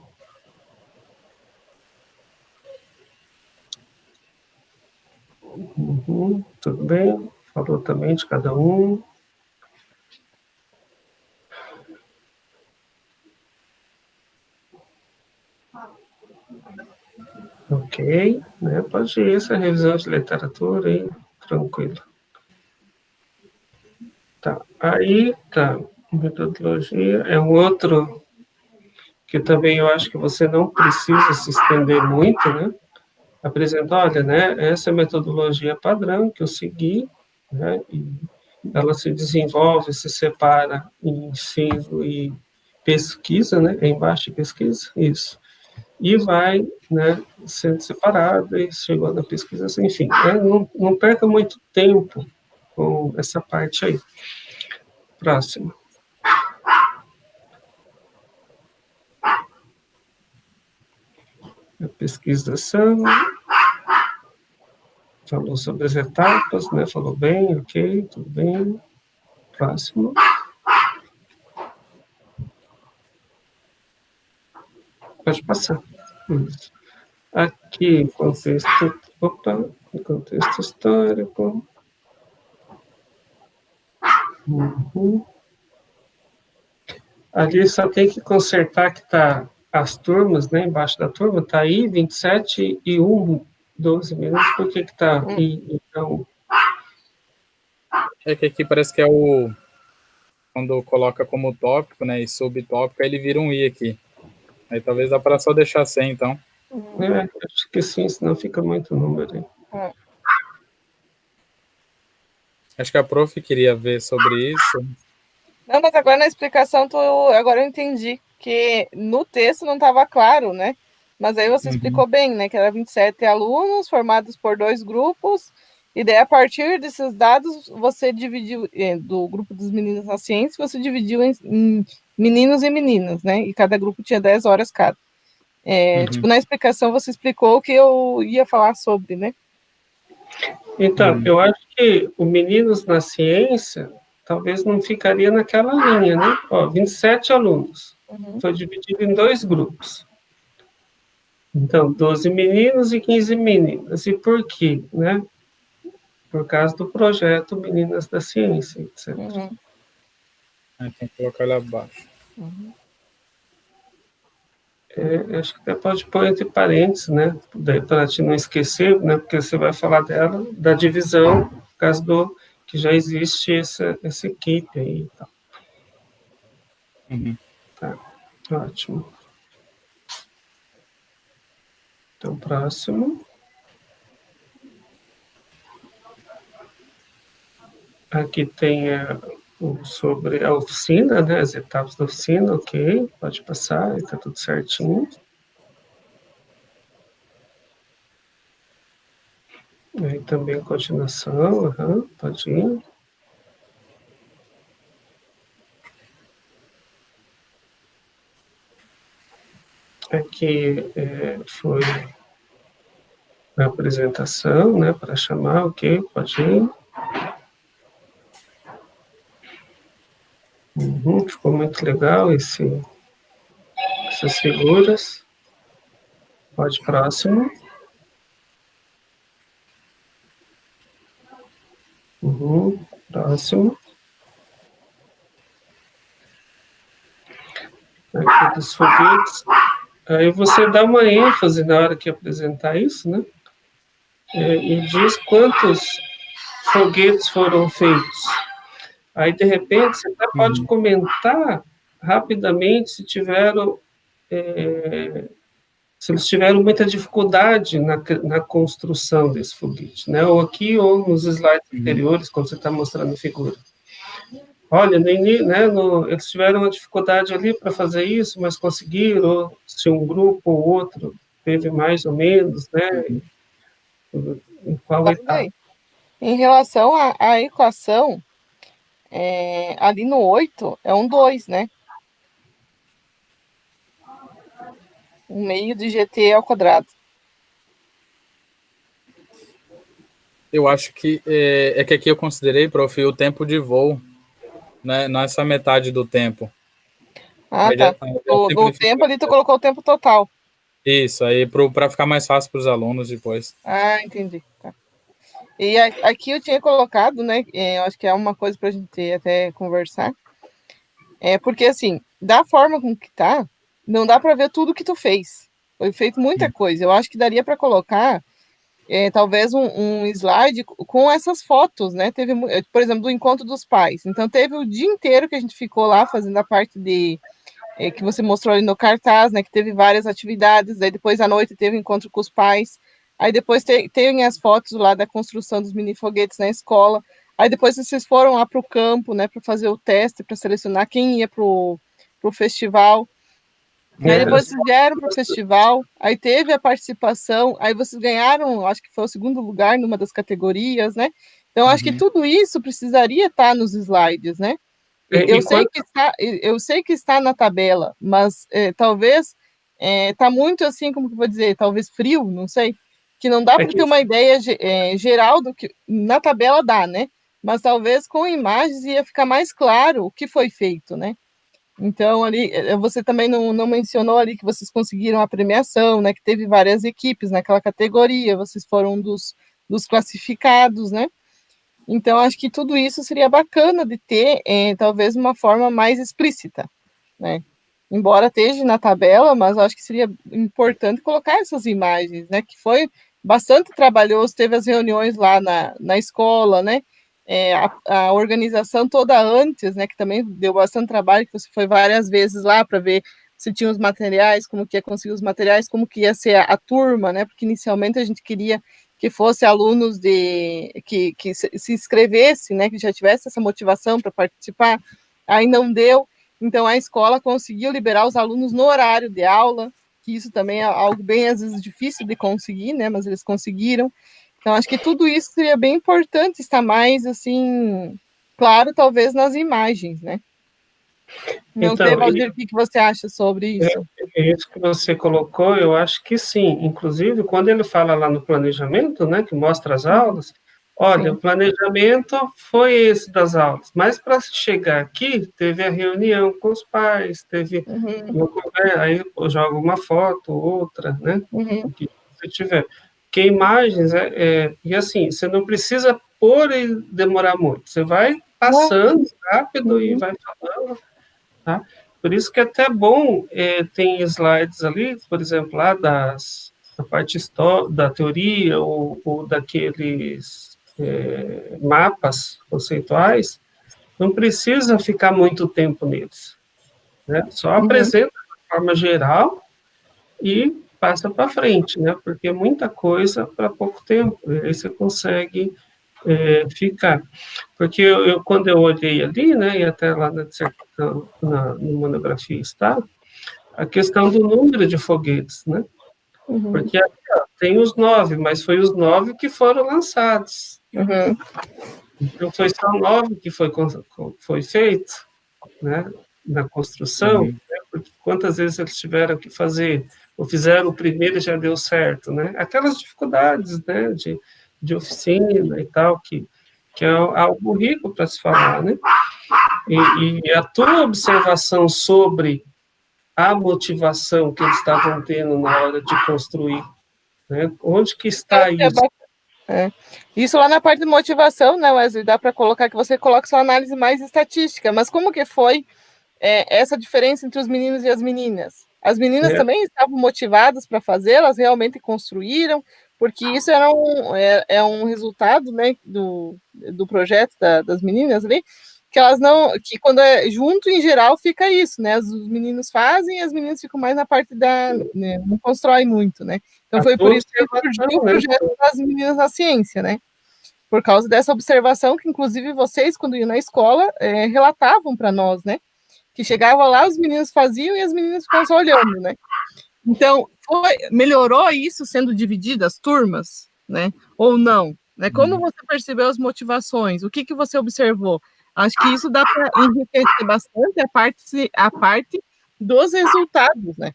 Speaker 3: Tudo bem. Falou também de cada um. Ok, né? Pode ir essa revisão de literatura aí, tranquilo. Tá, aí tá, metodologia é um outro que também eu acho que você não precisa se estender muito, né? Apresentar, olha, né? Essa é a metodologia padrão que eu segui, né? E ela se desenvolve, se separa em ensino e pesquisa, né? Embaixo de pesquisa, isso. E vai, né, sendo separada e chegou na pesquisa, enfim, né, não perca muito tempo com essa parte aí. Próximo. A pesquisação. Falou sobre as etapas, né, falou bem, ok, tudo bem. Próximo. Pode passar. Isso. Aqui, contexto histórico. Ali só tem que consertar que está as turmas, né, embaixo da turma, está aí 27 e 1, 12 minutos, por que está I, então?
Speaker 1: É que aqui parece que é o... Quando coloca como tópico, né, e subtópico, aí ele vira um I aqui. Aí talvez dá para só deixar sem, então.
Speaker 3: Acho que sim, senão fica muito número aí.
Speaker 1: Acho que a prof queria ver sobre isso.
Speaker 2: Não, mas agora na explicação, agora eu entendi que no texto não estava claro, né? Mas aí você explicou bem, né? Que era 27 alunos formados por 2 grupos, e daí a partir desses dados você dividiu, do grupo dos meninos na ciência, você dividiu em meninos e meninas, né? E cada grupo tinha 10 horas cada. Tipo, na explicação você explicou o que eu ia falar sobre, né?
Speaker 3: Então, eu acho que o Meninos na Ciência talvez não ficaria naquela linha, né? 27 alunos. Foi dividido em 2 grupos. Então, 12 meninos e 15 meninas. E por quê, né? Por causa do projeto Meninas da Ciência, etc.
Speaker 1: Tem que colocar ele abaixo.
Speaker 3: Acho que até pode pôr entre parênteses, né? Para te não esquecer, né? Porque você vai falar dela, da divisão, por causa do que já existe essa equipe aí e tal. Tá, ótimo. Então, próximo. Aqui tem sobre a oficina, né? As etapas da oficina, ok. Pode passar, está tudo certinho. Aí também continuação, pode ir. Aqui foi a apresentação, né? Para chamar, ok, pode ir. Ficou muito legal essas figuras. Pode próximo. Próximo. Aqui dos foguetes. Aí você dá uma ênfase na hora que apresentar isso, né? E diz quantos foguetes foram feitos. Aí, de repente, você até pode comentar rapidamente se eles tiveram muita dificuldade na construção desse foguete, né? Ou aqui, ou nos slides anteriores, quando você está mostrando a figura. Olha, eles tiveram uma dificuldade ali para fazer isso, mas conseguiram, ou se um grupo ou outro teve mais ou menos, né? Em qual etapa?
Speaker 2: Em relação à equação, ali no 8 é um 2, né? 1/2 de GT ao quadrado.
Speaker 1: Eu acho que que aqui eu considerei, prof, o tempo de voo, né? Nessa metade do tempo.
Speaker 2: Ah, tá. Do tempo ali tu colocou o tempo total.
Speaker 1: Isso, aí para ficar mais fácil para os alunos depois.
Speaker 2: Ah, entendi. Tá. E aqui eu tinha colocado, né? Eu acho que é uma coisa para a gente até conversar. Porque, assim, da forma com que tá, não dá para ver tudo que tu fez. Foi feito muita coisa. Eu acho que daria para colocar talvez um slide com essas fotos, né? Teve, por exemplo, do encontro dos pais. Então, teve o dia inteiro que a gente ficou lá fazendo a parte que você mostrou ali no cartaz, né? Que teve várias atividades. Aí, depois, à noite, teve o encontro com os pais. Aí, depois, tem as fotos lá da construção dos mini foguetes na escola. Aí, depois, vocês foram lá para o campo, né? Para fazer o teste, para selecionar quem ia para o festival. Aí depois vocês vieram para o festival, aí teve a participação, aí vocês ganharam, acho que foi o 2º lugar numa das categorias, né? Então, acho que tudo isso precisaria estar nos slides, né? Eu sei que está na tabela, mas talvez está muito assim, como que eu vou dizer, talvez frio, não sei, que não dá para ter uma ideia geral do que na tabela dá, né? Mas talvez com imagens ia ficar mais claro o que foi feito, né? Então, ali, você também não mencionou ali que vocês conseguiram a premiação, né? Que teve várias equipes naquela categoria, vocês foram um dos classificados, né? Então, acho que tudo isso seria bacana de ter, talvez, uma forma mais explícita, né? Embora esteja na tabela, mas acho que seria importante colocar essas imagens, né? Que foi bastante trabalhoso, teve as reuniões lá na escola, né? A organização toda antes, né, que também deu bastante trabalho, que você foi várias vezes lá para ver se tinha os materiais, como que ia conseguir os materiais, como que ia ser a turma, né, porque inicialmente a gente queria que fosse alunos que se inscrevesse, né, que já tivesse essa motivação para participar, aí não deu, então a escola conseguiu liberar os alunos no horário de aula, que isso também é algo bem, às vezes, difícil de conseguir, né, mas eles conseguiram. Então, acho que tudo isso seria bem importante estar mais, assim, claro, talvez nas imagens, né? Não sei, Valdir, o que você acha sobre isso?
Speaker 3: Isso que você colocou, eu acho que sim. Inclusive, quando ele fala lá no planejamento, né, que mostra as aulas, olha, sim, o planejamento foi esse das aulas, mas para chegar aqui, teve a reunião com os pais, teve uma conversa, aí joga uma foto, outra, né, o que você tiver. Porque imagens, e assim, você não precisa pôr e demorar muito, você vai passando rápido e vai falando, tá? Por isso que é até bom tem slides ali, por exemplo, lá da parte da teoria ou daqueles mapas conceituais, não precisa ficar muito tempo neles, né? Só apresenta de forma geral e passa para frente, né? Porque é muita coisa para pouco tempo, e aí você consegue ficar. Porque quando eu olhei ali, né, e até lá na dissertação, na monografia está, a questão do número de foguetes, né? Porque aqui, ó, tem os 9, mas foi os 9 que foram lançados. Então, foi só 9 que foi feito, né, na construção, né, porque quantas vezes eles tiveram que fazer, ou fizeram o primeiro e já deu certo, né? Aquelas dificuldades, né, de oficina e tal, que é algo rico para se falar, né? E a tua observação sobre a motivação que eles estavam tendo na hora de construir, né? Onde que está isso?
Speaker 2: Isso lá na parte de motivação, né, Wesley? Dá para colocar que você coloca sua análise mais estatística, mas como que foi essa diferença entre os meninos e as meninas? As meninas também estavam motivadas para fazer, elas realmente construíram, porque isso era um resultado, né, do projeto das meninas ali, que elas não, que quando é junto, em geral, fica isso, né, os meninos fazem e as meninas ficam mais na parte né, não constroem muito, né, então foi por isso que surgiu o projeto das meninas na ciência, né, por causa dessa observação que, inclusive, vocês, quando iam na escola, relatavam para nós, né, que chegava lá, os meninos faziam e as meninas ficavam só olhando, né, então, melhorou isso sendo divididas turmas, né, ou não, né, como você percebeu as motivações, o que você observou? Acho que isso dá para enriquecer bastante a parte dos resultados, né?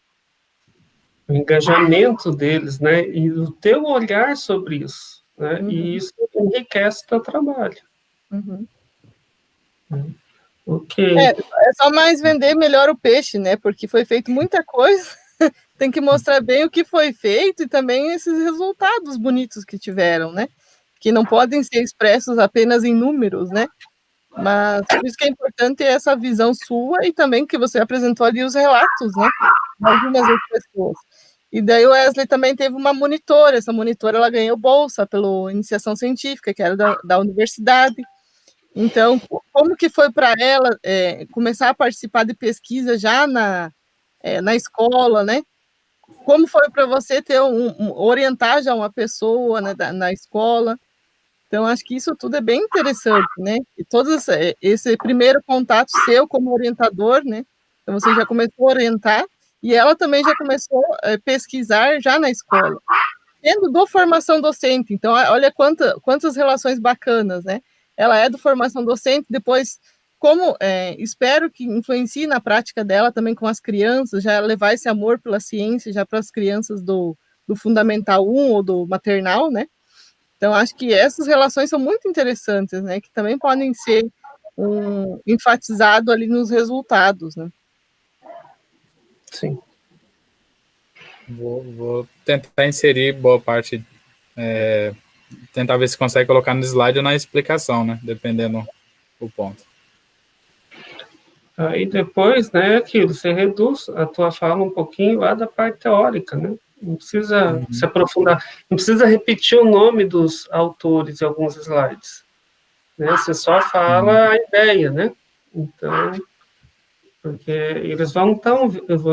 Speaker 3: O engajamento deles, né? E o teu olhar sobre isso, né? E isso enriquece o teu trabalho. Ok.
Speaker 2: É só mais vender melhor o peixe, né? Porque foi feito muita coisa, tem que mostrar bem o que foi feito e também esses resultados bonitos que tiveram, né? Que não podem ser expressos apenas em números, né? Mas por isso que é importante essa visão sua e também que você apresentou ali os relatos, né, de algumas outras pessoas. E daí o Wesley também teve uma monitora, essa monitora ela ganhou bolsa pela iniciação científica, que era da universidade. Então, como que foi para ela começar a participar de pesquisa já na escola, né? Como foi para você ter orientar já uma pessoa, né, na escola? Então, acho que isso tudo é bem interessante, né? E todo esse primeiro contato seu como orientador, né? Então, você já começou a orientar e ela também já começou a pesquisar já na escola, tendo do formação docente. Então, olha quantas relações bacanas, né? Ela é do formação docente, depois, espero que influencie na prática dela também com as crianças, já levar esse amor pela ciência já para as crianças do Fundamental 1 ou do maternal, né? Então, acho que essas relações são muito interessantes, né? Que também podem ser enfatizado ali nos resultados, né?
Speaker 3: Sim.
Speaker 1: Vou tentar inserir boa parte, tentar ver se consegue colocar no slide ou na explicação, né? Dependendo do ponto.
Speaker 3: Aí depois, né, aquilo, você reduz a tua fala um pouquinho lá da parte teórica, né? Não precisa se aprofundar, não precisa repetir o nome dos autores em alguns slides, né? Você só fala a ideia, né? Então, porque eles vão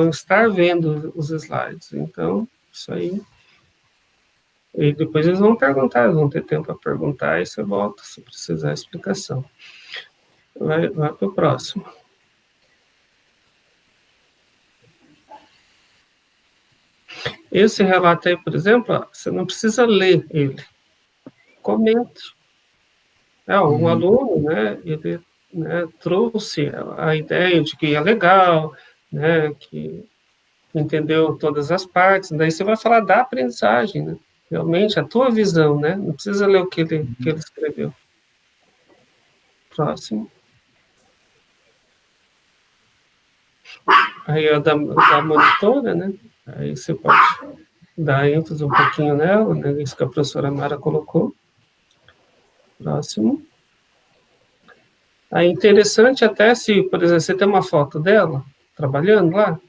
Speaker 3: estar vendo os slides, então, isso aí. E depois eles vão perguntar, eles vão ter tempo para perguntar, e você volta se precisar explicação. Vai para o próximo. Esse relato aí, por exemplo, você não precisa ler ele. Comente. Um aluno, né, ele trouxe a ideia de que é legal, né, que entendeu todas as partes, daí você vai falar da aprendizagem, né? Realmente, a tua visão, né? Não precisa ler o que ele escreveu. Próximo. Aí é da monitora, né? Aí você pode dar ênfase um pouquinho nela, né? Isso que a professora Mara colocou. Próximo. Aí interessante até se, por exemplo, você tem uma foto dela trabalhando lá.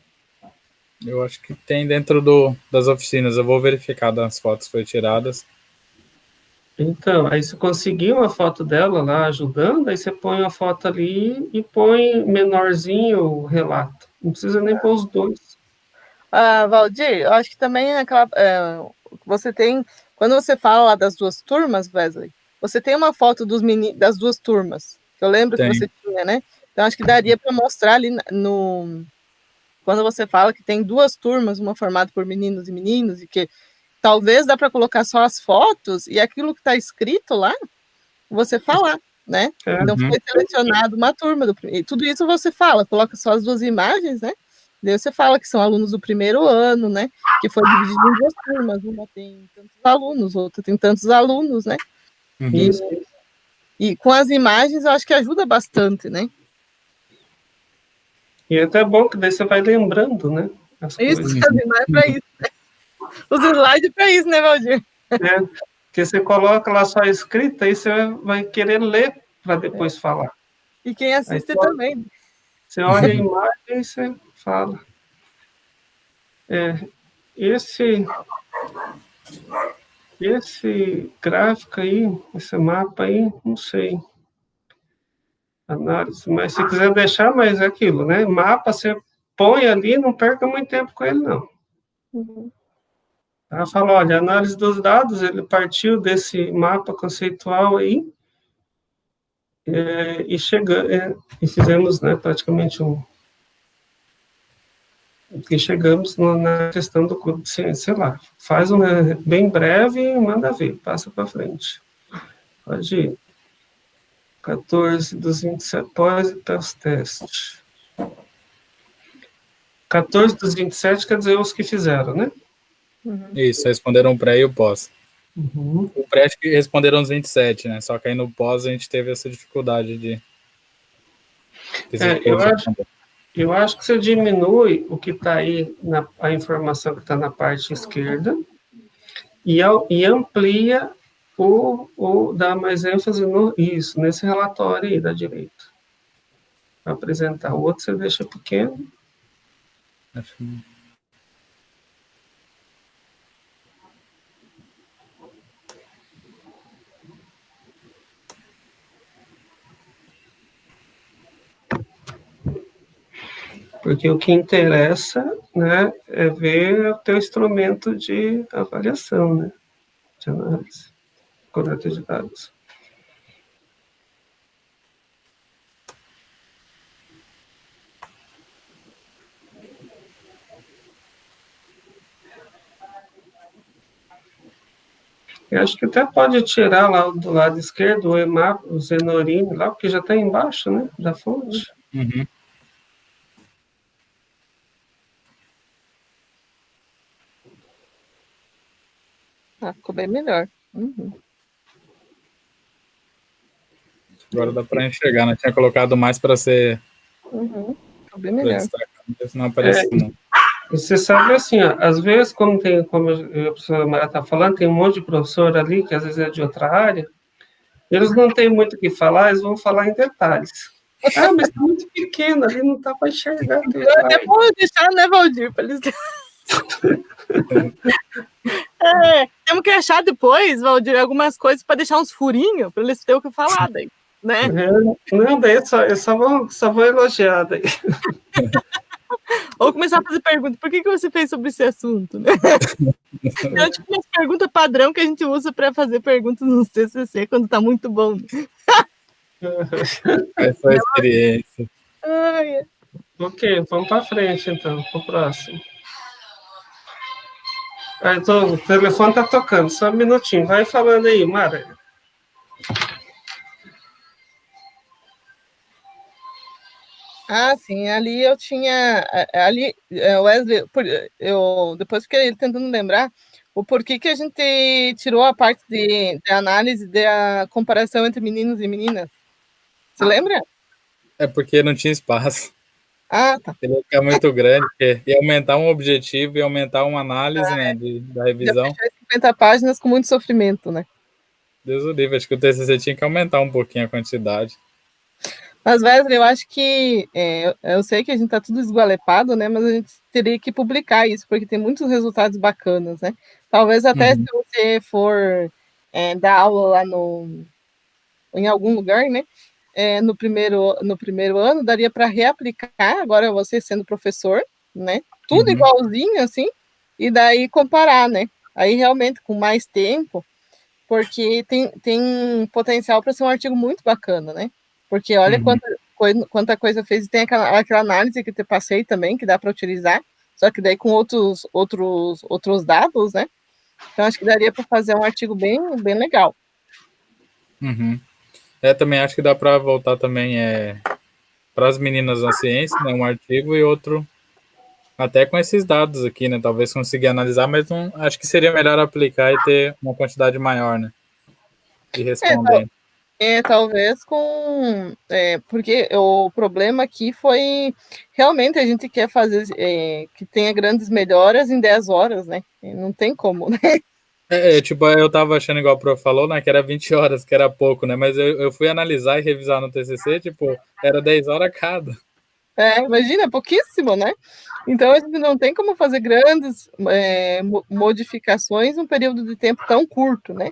Speaker 1: Eu acho que tem dentro das oficinas. Eu vou verificar das fotos que foram tiradas.
Speaker 3: Então, aí você conseguir uma foto dela lá ajudando, aí você põe a foto ali e põe menorzinho o relato. Não precisa nem pôr os dois.
Speaker 2: Valdir, eu acho que também você tem, quando você fala lá das duas turmas, Wesley, você tem uma foto das duas turmas, que eu lembro que você tinha, né? Então acho que daria para mostrar ali quando você fala que tem duas turmas, uma formada por meninos e que talvez dá para colocar só as fotos e aquilo que está escrito lá, você falar, né? Então foi selecionado uma turma e tudo isso você fala, coloca só as duas imagens, né? Daí você fala que são alunos do primeiro ano, né? Que foi dividido em duas turmas, uma tem tantos alunos, outra tem tantos alunos, né? E com as imagens eu acho que ajuda bastante, né?
Speaker 3: E é até bom que daí você vai lembrando, né? As coisas.
Speaker 2: Isso, as imagens é para isso. Né? Os slides é para isso, né, Valdir?
Speaker 3: Porque você coloca lá só a escrita, aí você vai querer ler para depois falar.
Speaker 2: E quem assiste também.
Speaker 3: Você olha a imagem e você fala. Esse gráfico aí, esse mapa aí, não sei. Análise, mas se quiser deixar, mas é aquilo, né? Mapa, você põe ali, não perca muito tempo com ele, não. Ela fala, olha, análise dos dados, ele partiu desse mapa conceitual aí, e fizemos, né, praticamente e chegamos na questão do clube de ciência, sei lá, faz bem breve e manda ver, passa para frente. Pode ir. 14 dos 27, pós e pós-teste. 14 dos 27 quer dizer os que fizeram, né?
Speaker 1: Isso, responderam o pré e o pós. O pré acho que responderam os 27, né? Só que aí no pós a gente teve essa dificuldade de...
Speaker 3: Eu acho que você diminui o que está aí, a informação que está na parte esquerda, e amplia dá mais ênfase nesse relatório aí da direita. Para apresentar. O outro você deixa pequeno. Porque o que interessa, né, é ver o teu instrumento de avaliação, né, de análise, coleta de dados. Eu acho que até pode tirar lá do lado esquerdo o EMAP, o Zenorine, lá, porque já está embaixo, né, da fonte.
Speaker 2: Ficou bem melhor.
Speaker 1: Agora dá para enxergar, né? Tinha colocado mais para ser...
Speaker 2: Ficou bem melhor.
Speaker 1: Não apareceu muito.
Speaker 3: Você sabe assim, ó, às vezes, como a professora Maria está falando, tem um monte de professor ali, que às vezes é de outra área, eles não têm muito o que falar, eles vão falar em detalhes. Mas está muito pequeno, ali não está para enxergar.
Speaker 2: Depois deixar, né, Valdir? Para eles... temos que achar depois, Valdir, algumas coisas para deixar uns furinhos, para eles terem o que falar daí, né?
Speaker 3: Não, daí eu só vou elogiar daí.
Speaker 2: Ou começar a fazer perguntas, por que você fez sobre esse assunto, né? É tipo umas perguntas padrão que a gente usa para fazer perguntas no CCC quando está muito bom.
Speaker 1: Essa é a experiência.
Speaker 3: Ok, vamos para frente, então, para o próximo. Então, o telefone está tocando, só um minutinho. Vai falando aí, Mara.
Speaker 2: Sim, ali eu tinha... Wesley, eu depois fiquei tentando lembrar o porquê que a gente tirou a parte de análise da comparação entre meninos e meninas. Você lembra?
Speaker 1: É porque não tinha espaço.
Speaker 2: Tá.
Speaker 1: Ele ia ficar muito grande, porque ia aumentar um objetivo e aumentar uma análise, né, da revisão.
Speaker 2: 50 páginas com muito sofrimento, né?
Speaker 1: Deus o livre, acho que o TCC tinha que aumentar um pouquinho a quantidade.
Speaker 2: Mas, Wesley, eu acho que, eu sei que a gente está tudo esgualepado, né, mas a gente teria que publicar isso, porque tem muitos resultados bacanas, né? Talvez até se você for dar aula lá em algum lugar, né, no primeiro ano, daria para reaplicar, agora você sendo professor, né, tudo igualzinho, assim, e daí comparar, né? Aí, realmente, com mais tempo, porque tem potencial para ser um artigo muito bacana, né? Porque olha quanta coisa fez, e tem aquela análise que eu te passei também, que dá para utilizar, só que daí com outros dados, né? Então, acho que daria para fazer um artigo bem, bem legal.
Speaker 1: Também acho que dá para voltar também para as meninas na ciência, né, um artigo e outro até com esses dados aqui, né? Talvez conseguir analisar, mas não, acho que seria melhor aplicar e ter uma quantidade maior, né? E respondendo.
Speaker 2: Talvez porque o problema aqui foi realmente a gente quer fazer que tenha grandes melhoras em 10 horas, né? E não tem como, né?
Speaker 1: Tipo, eu tava achando igual o prof falou, né? Que era 20 horas, que era pouco, né? Mas eu fui analisar e revisar no TCC, tipo, era 10 horas cada.
Speaker 2: Imagina, pouquíssimo, né? Então, a gente não tem como fazer grandes modificações num período de tempo tão curto, né?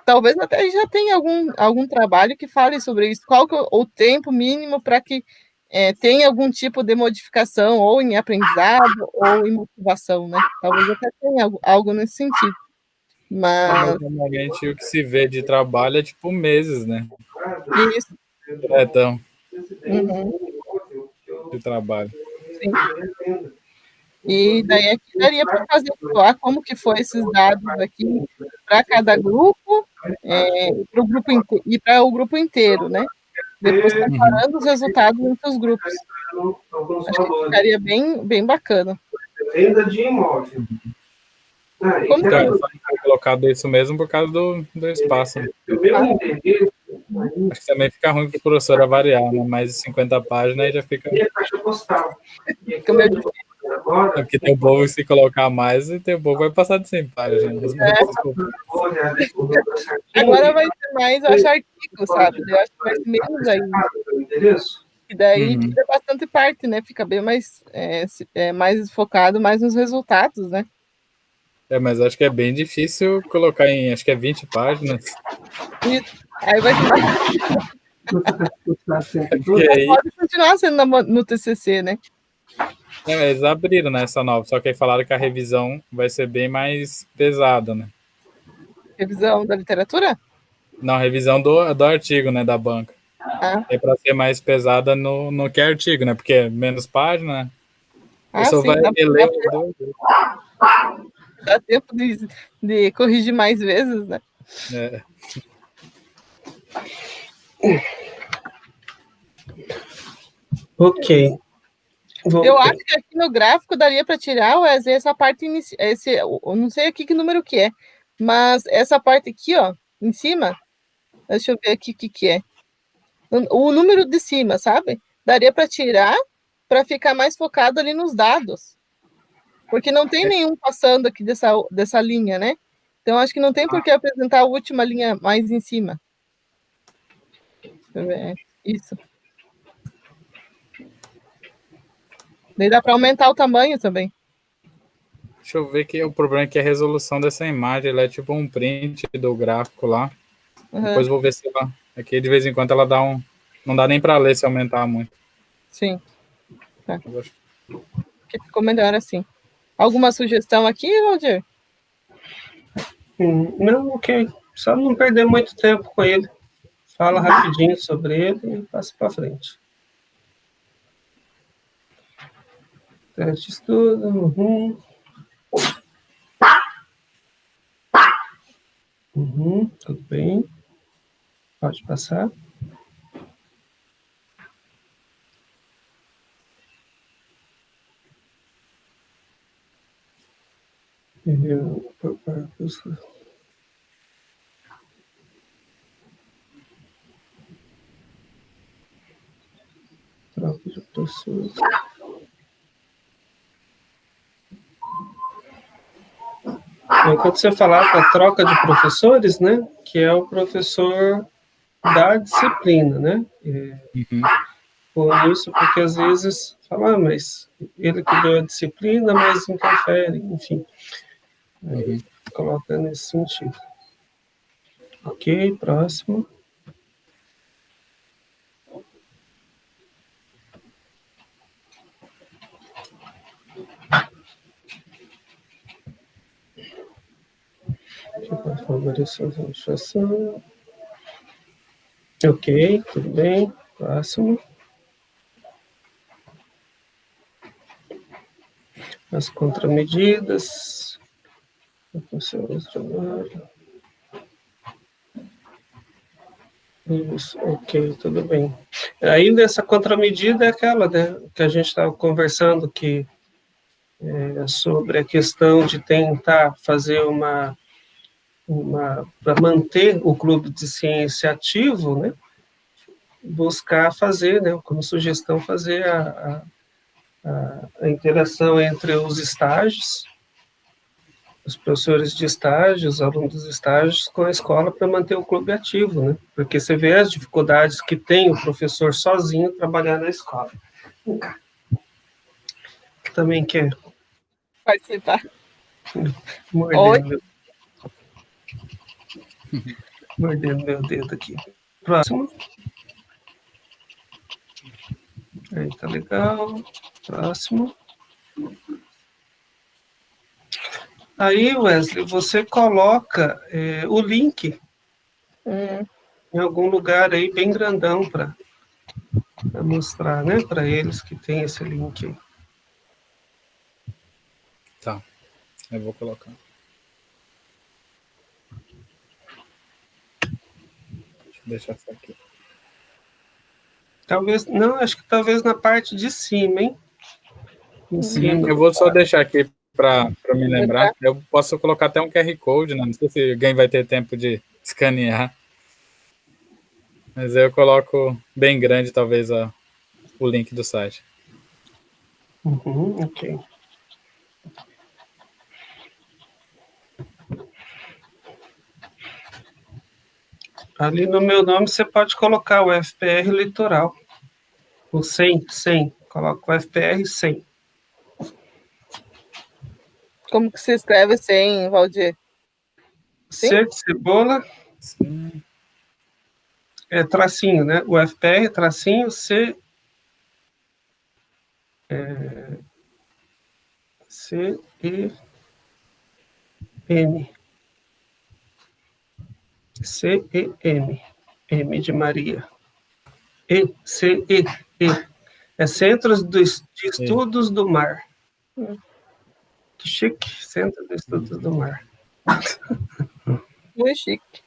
Speaker 2: Talvez até já tenha algum trabalho que fale sobre isso. Qual que é o tempo mínimo para que tenha algum tipo de modificação, ou em aprendizado, ou em motivação, né? Talvez até tenha algo nesse sentido. Mas
Speaker 1: normalmente o que se vê de trabalho é tipo meses, né?
Speaker 2: Isso.
Speaker 1: Então, de trabalho.
Speaker 2: Sim. E daí aqui daria para fazer como que foi esses dados aqui para cada grupo, para o grupo e para o grupo inteiro, né? Depois comparando os resultados entre os grupos. Acho que ficaria bem, bem bacana.
Speaker 3: Venda de imóvel.
Speaker 2: Como
Speaker 1: Então, eu falei colocado isso mesmo por causa do espaço. Acho que também fica ruim para o professor variar, né? Mais de 50 páginas aí já fica.
Speaker 2: Fica meio difícil.
Speaker 1: Porque tem o povo que se colocar mais e tem o povo que vai passar de 100 páginas.
Speaker 2: Agora vai ser mais, eu acho, artigo, sabe? Eu acho que vai ser menos ainda. E daí tira bastante parte, né? Fica bem mais, mais focado mais nos resultados, né?
Speaker 1: Mas acho que é bem difícil colocar em, acho que é 20 páginas.
Speaker 2: Isso. Aí vai pode continuar sendo no TCC, né?
Speaker 1: Eles abriram, né, essa nova, só que aí falaram que a revisão vai ser bem mais pesada, né?
Speaker 2: Revisão da literatura?
Speaker 1: Não, a revisão do artigo, né, da banca. É para ser mais pesada no que é artigo, né? Porque é menos página, né? A pessoa vai ler os dois.
Speaker 2: Dá tempo de corrigir mais vezes, né?
Speaker 3: Ok.
Speaker 2: Eu acho que aqui no gráfico daria para tirar, Wesley, essa parte inicial. Eu não sei aqui que número que é, mas essa parte aqui, ó, em cima, deixa eu ver aqui o que é. O número de cima, sabe? Daria para tirar para ficar mais focado ali nos dados. Porque não tem nenhum passando aqui dessa linha, né? Então, acho que não tem por que apresentar a última linha mais em cima. Deixa eu ver. Isso. Daí dá para aumentar o tamanho também.
Speaker 1: Deixa eu ver que o problema é que a resolução dessa imagem ela é tipo um print do gráfico lá. Depois vou ver se ela. Aqui de vez em quando ela dá um. Não dá nem para ler se aumentar muito.
Speaker 2: Sim. Tá. Que ficou melhor assim. Alguma sugestão aqui, Roger?
Speaker 3: Não, ok. Só não perder muito tempo com ele. Fala rapidinho sobre ele e passa para frente. Teste de estudo. Tudo bem. Pode passar. Troca de professores. Enquanto você falar para troca de professores, né, que é o professor da disciplina, né? expor isso, porque às vezes fala, mas ele que deu a disciplina, mas interfere, enfim. Aí, coloca nesse sentido. Ok, próximo. Aqui pode favorecer a administração. Ok, tudo bem. Próximo. As contramedidas. Isso, ok, tudo bem. Ainda essa contramedida é aquela, né, que a gente estava conversando, que sobre a questão de tentar fazer para manter o clube de ciência ativo, né, buscar fazer, né, como sugestão, fazer a interação entre os estágios, os professores de estágio, os alunos dos estágios com a escola para manter o clube ativo, né? Porque você vê as dificuldades que tem o professor sozinho trabalhar na escola. Também quer
Speaker 2: Participar.
Speaker 3: mordendo meu dedo aqui. Próximo. Aí tá legal. Próximo. Aí, Wesley, você coloca o link em algum lugar aí bem grandão para mostrar, né, para eles que tem esse link aí.
Speaker 1: Tá, eu vou colocar. Deixa eu deixar isso aqui.
Speaker 3: Talvez, não, acho que talvez na parte de cima, hein? Em cima.
Speaker 1: Eu vou só deixar aqui para me lembrar. Eu posso colocar até um QR Code, né? Não sei se alguém vai ter tempo de escanear. Mas eu coloco bem grande, talvez, o link do site.
Speaker 3: Ok. Ali no meu nome você pode colocar o FPR Litoral. O 100. Coloca o FPR 100.
Speaker 2: Como que se escreve sem, Valdir?
Speaker 3: C de cebola.
Speaker 1: Sim.
Speaker 3: É tracinho, né? O FPR, tracinho, C. C-E-M. C-E-M. M de Maria. C-E-E. É Centros de Estudos do Mar. Que chique. Centro de Estudos do Mar.
Speaker 2: Muito chique.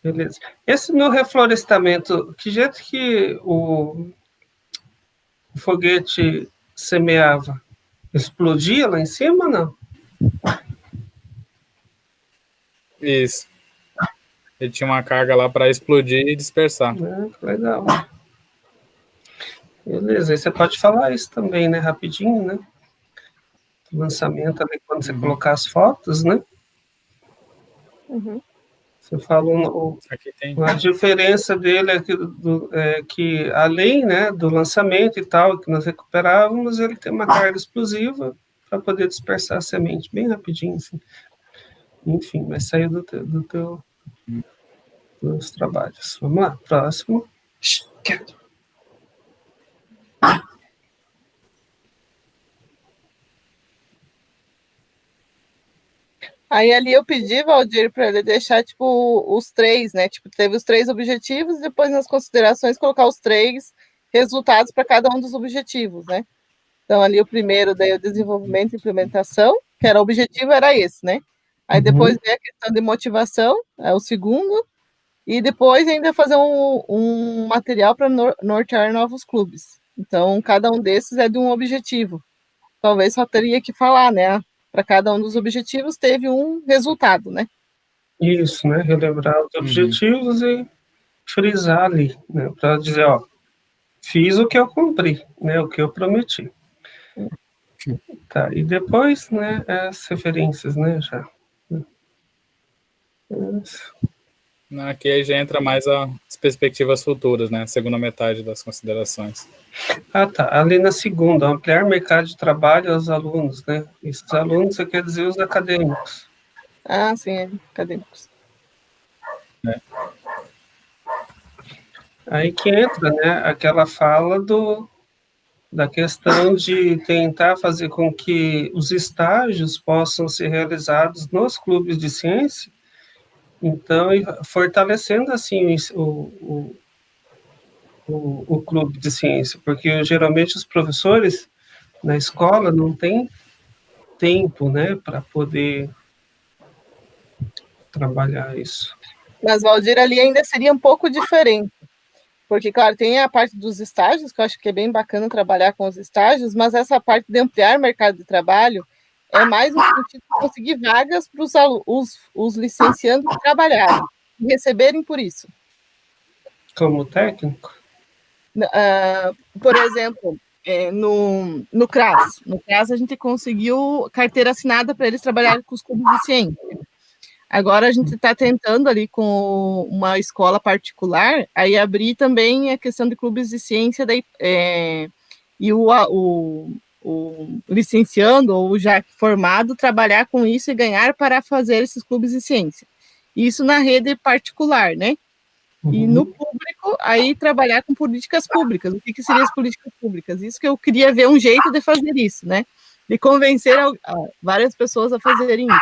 Speaker 3: Beleza. Esse no reflorestamento, que jeito que o foguete semeava? Explodia lá em cima ou não?
Speaker 1: Isso. Ele tinha uma carga lá para explodir e dispersar.
Speaker 3: Legal. Beleza, aí você pode falar isso também, né? Rapidinho, né? O lançamento ali, quando você colocar as fotos, né? Você falou
Speaker 1: Aqui tem.
Speaker 3: a diferença dele é que, além, né, do lançamento e tal, que nós recuperávamos, ele tem uma carga explosiva para poder dispersar a semente bem rapidinho, assim. Enfim, vai sair dos trabalhos. Vamos lá, próximo. Quieto.
Speaker 2: Aí ali eu pedi, Valdir, para ele deixar, tipo, os três, né? Tipo, teve os 3 objetivos, e depois nas considerações colocar os 3 resultados para cada um dos objetivos, né? Então, ali o primeiro, daí o desenvolvimento e implementação, que era o objetivo, era esse, né? Aí depois veio a questão de motivação, é o segundo, e depois ainda fazer um material para nortear novos clubes. Então, cada um desses é de um objetivo. Talvez só teria que falar, né? Para cada um dos objetivos teve um resultado, né?
Speaker 3: Isso, né? Relembrar os objetivos e frisar ali, né? Para dizer, ó, fiz o que eu cumpri, né? O que eu prometi. Tá, e depois, né, as referências, né, já. Isso.
Speaker 1: Aqui aí já entra mais as perspectivas futuras, né? A segunda metade das considerações.
Speaker 3: Ah, tá. Ali na segunda, ampliar mercado de trabalho aos alunos, né? Esses alunos, você quer dizer os acadêmicos.
Speaker 2: Ah, sim, acadêmicos.
Speaker 3: Aí que entra, né, aquela fala da questão de tentar fazer com que os estágios possam ser realizados nos clubes de ciência, então, fortalecendo, assim, o clube de ciência, porque geralmente os professores na escola não têm tempo, né, para poder trabalhar isso.
Speaker 2: Mas, Valdir, ali ainda seria um pouco diferente, porque, claro, tem a parte dos estágios, que eu acho que é bem bacana trabalhar com os estágios, mas essa parte de ampliar o mercado de trabalho é mais no sentido de conseguir vagas para os licenciandos trabalharem e receberem por isso.
Speaker 3: Como técnico?
Speaker 2: Por exemplo, no CRAS. No CRAS, a gente conseguiu carteira assinada para eles trabalharem com os clubes de ciência. Agora a gente está tentando ali com uma escola particular, aí abrir também a questão de clubes de ciência, daí, e o licenciando ou já formado trabalhar com isso e ganhar para fazer esses clubes de ciência. Isso na rede particular, né? E no público, aí trabalhar com políticas públicas. O que seriam as políticas públicas? Isso que eu queria ver um jeito de fazer isso, né? De convencer várias pessoas a fazerem isso.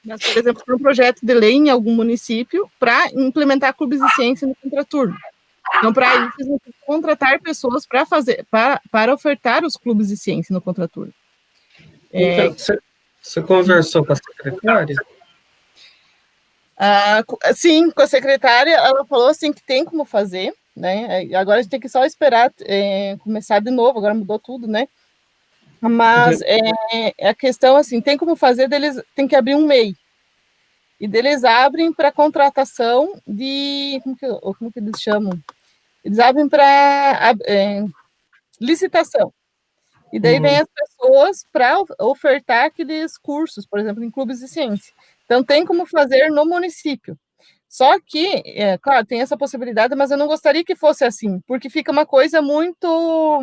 Speaker 2: Mas, por exemplo, tem um projeto de lei em algum município para implementar clubes de ciência no contraturno. Então, para isso, eles vão contratar pessoas para ofertar os clubes de ciência no contraturno.
Speaker 3: Então, você conversou com a secretária?
Speaker 2: Sim, com a secretária, ela falou assim que tem como fazer, né? Agora a gente tem que só esperar começar de novo, agora mudou tudo, né? Mas a questão, assim, tem como fazer, deles tem que abrir um MEI. E deles abrem para contratação de... Como que eles chamam? Eles abrem para licitação. E daí vem as pessoas para ofertar aqueles cursos, por exemplo, em clubes de ciência. Então, tem como fazer no município. Só que, claro, tem essa possibilidade, mas eu não gostaria que fosse assim, porque fica uma coisa muito...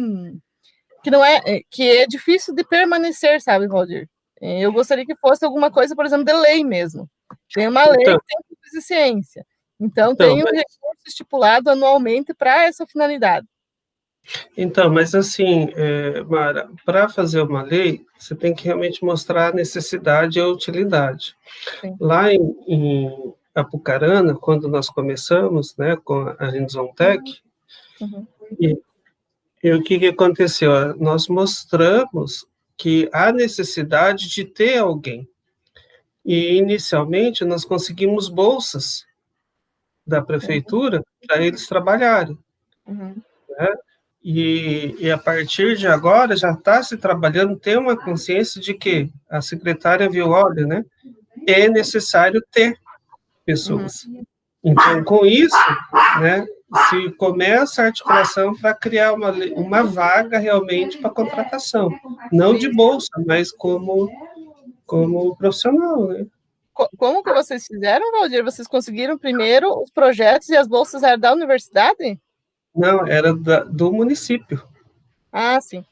Speaker 2: que é difícil de permanecer, sabe, Valdir? Eu gostaria que fosse alguma coisa, por exemplo, de lei mesmo. Tem uma lei que tem clubes de ciência. Então, tem um recurso estipulado anualmente para essa finalidade.
Speaker 3: Então, mas assim, Mara, para fazer uma lei, você tem que realmente mostrar a necessidade e a utilidade. Sim. Lá em Apucarana, quando nós começamos, né, com a Hands-on Tech, e o que aconteceu? Nós mostramos que há necessidade de ter alguém. E, inicialmente, nós conseguimos bolsas da prefeitura para eles trabalharem. Né? E a partir de agora já está se trabalhando, tem uma consciência de que a secretária viu, olha, né, é necessário ter pessoas. Então, com isso, né, se começa a articulação para criar uma vaga realmente para contratação, não de bolsa, mas como profissional, né?
Speaker 2: Como que vocês fizeram, Valdir? Vocês conseguiram primeiro os projetos e as bolsas eram da universidade?
Speaker 3: Não, era do município.
Speaker 2: Ah, sim.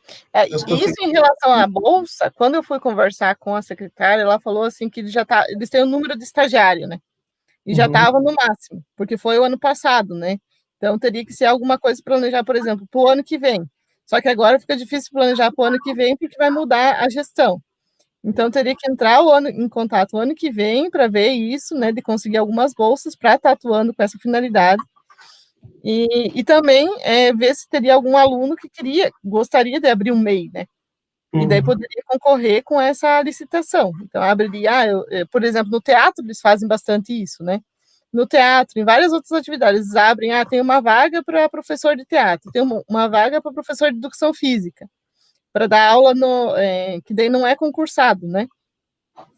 Speaker 2: Isso em relação à bolsa, quando eu fui conversar com a secretária, ela falou assim que eles têm um número de estagiário, né? E já estava no máximo, porque foi o ano passado, né? Então teria que ser alguma coisa para planejar, por exemplo, para o ano que vem. Só que agora fica difícil planejar para o ano que vem, porque vai mudar a gestão. Então teria que entrar em contato o ano que vem para ver isso, né? De conseguir algumas bolsas para estar atuando com essa finalidade. E também ver se teria algum aluno que gostaria de abrir um MEI, né? E daí poderia concorrer com essa licitação. Então, abriria, por exemplo, no teatro eles fazem bastante isso, né? No teatro, em várias outras atividades, eles abrem, tem uma vaga para professor de teatro, tem uma vaga para professor de educação física, para dar aula que daí não é concursado, né?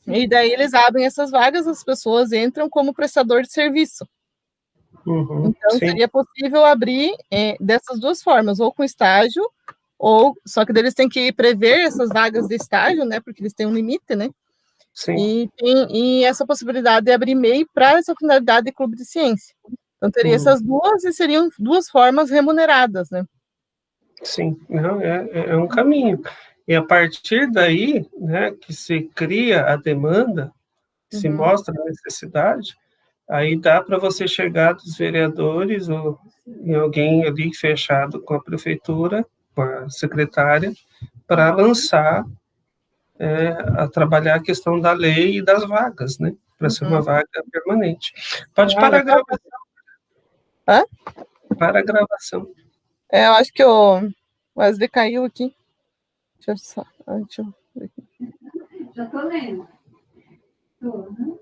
Speaker 2: E daí eles abrem essas vagas, as pessoas entram como prestador de serviço. Então, seria possível abrir dessas duas formas, ou com estágio, só que eles têm que prever essas vagas de estágio, né, porque eles têm um limite, né,
Speaker 3: Sim.
Speaker 2: E essa possibilidade de abrir MEI para essa finalidade de clube de ciência. Então, teria essas duas e seriam duas formas remuneradas, né?
Speaker 3: Sim, não, é um caminho. E a partir daí, né, que se cria a demanda, se mostra a necessidade, aí dá para você chegar dos vereadores ou em alguém ali fechado com a prefeitura, com a secretária, para lançar, a trabalhar a questão da lei e das vagas, né, para ser uma vaga permanente. Pode parar a gravação.
Speaker 2: Hã?
Speaker 3: Para a gravação.
Speaker 2: Eu acho que o Wesley caiu aqui. Deixa eu ver aqui.
Speaker 4: Já tô lendo. Tô, né?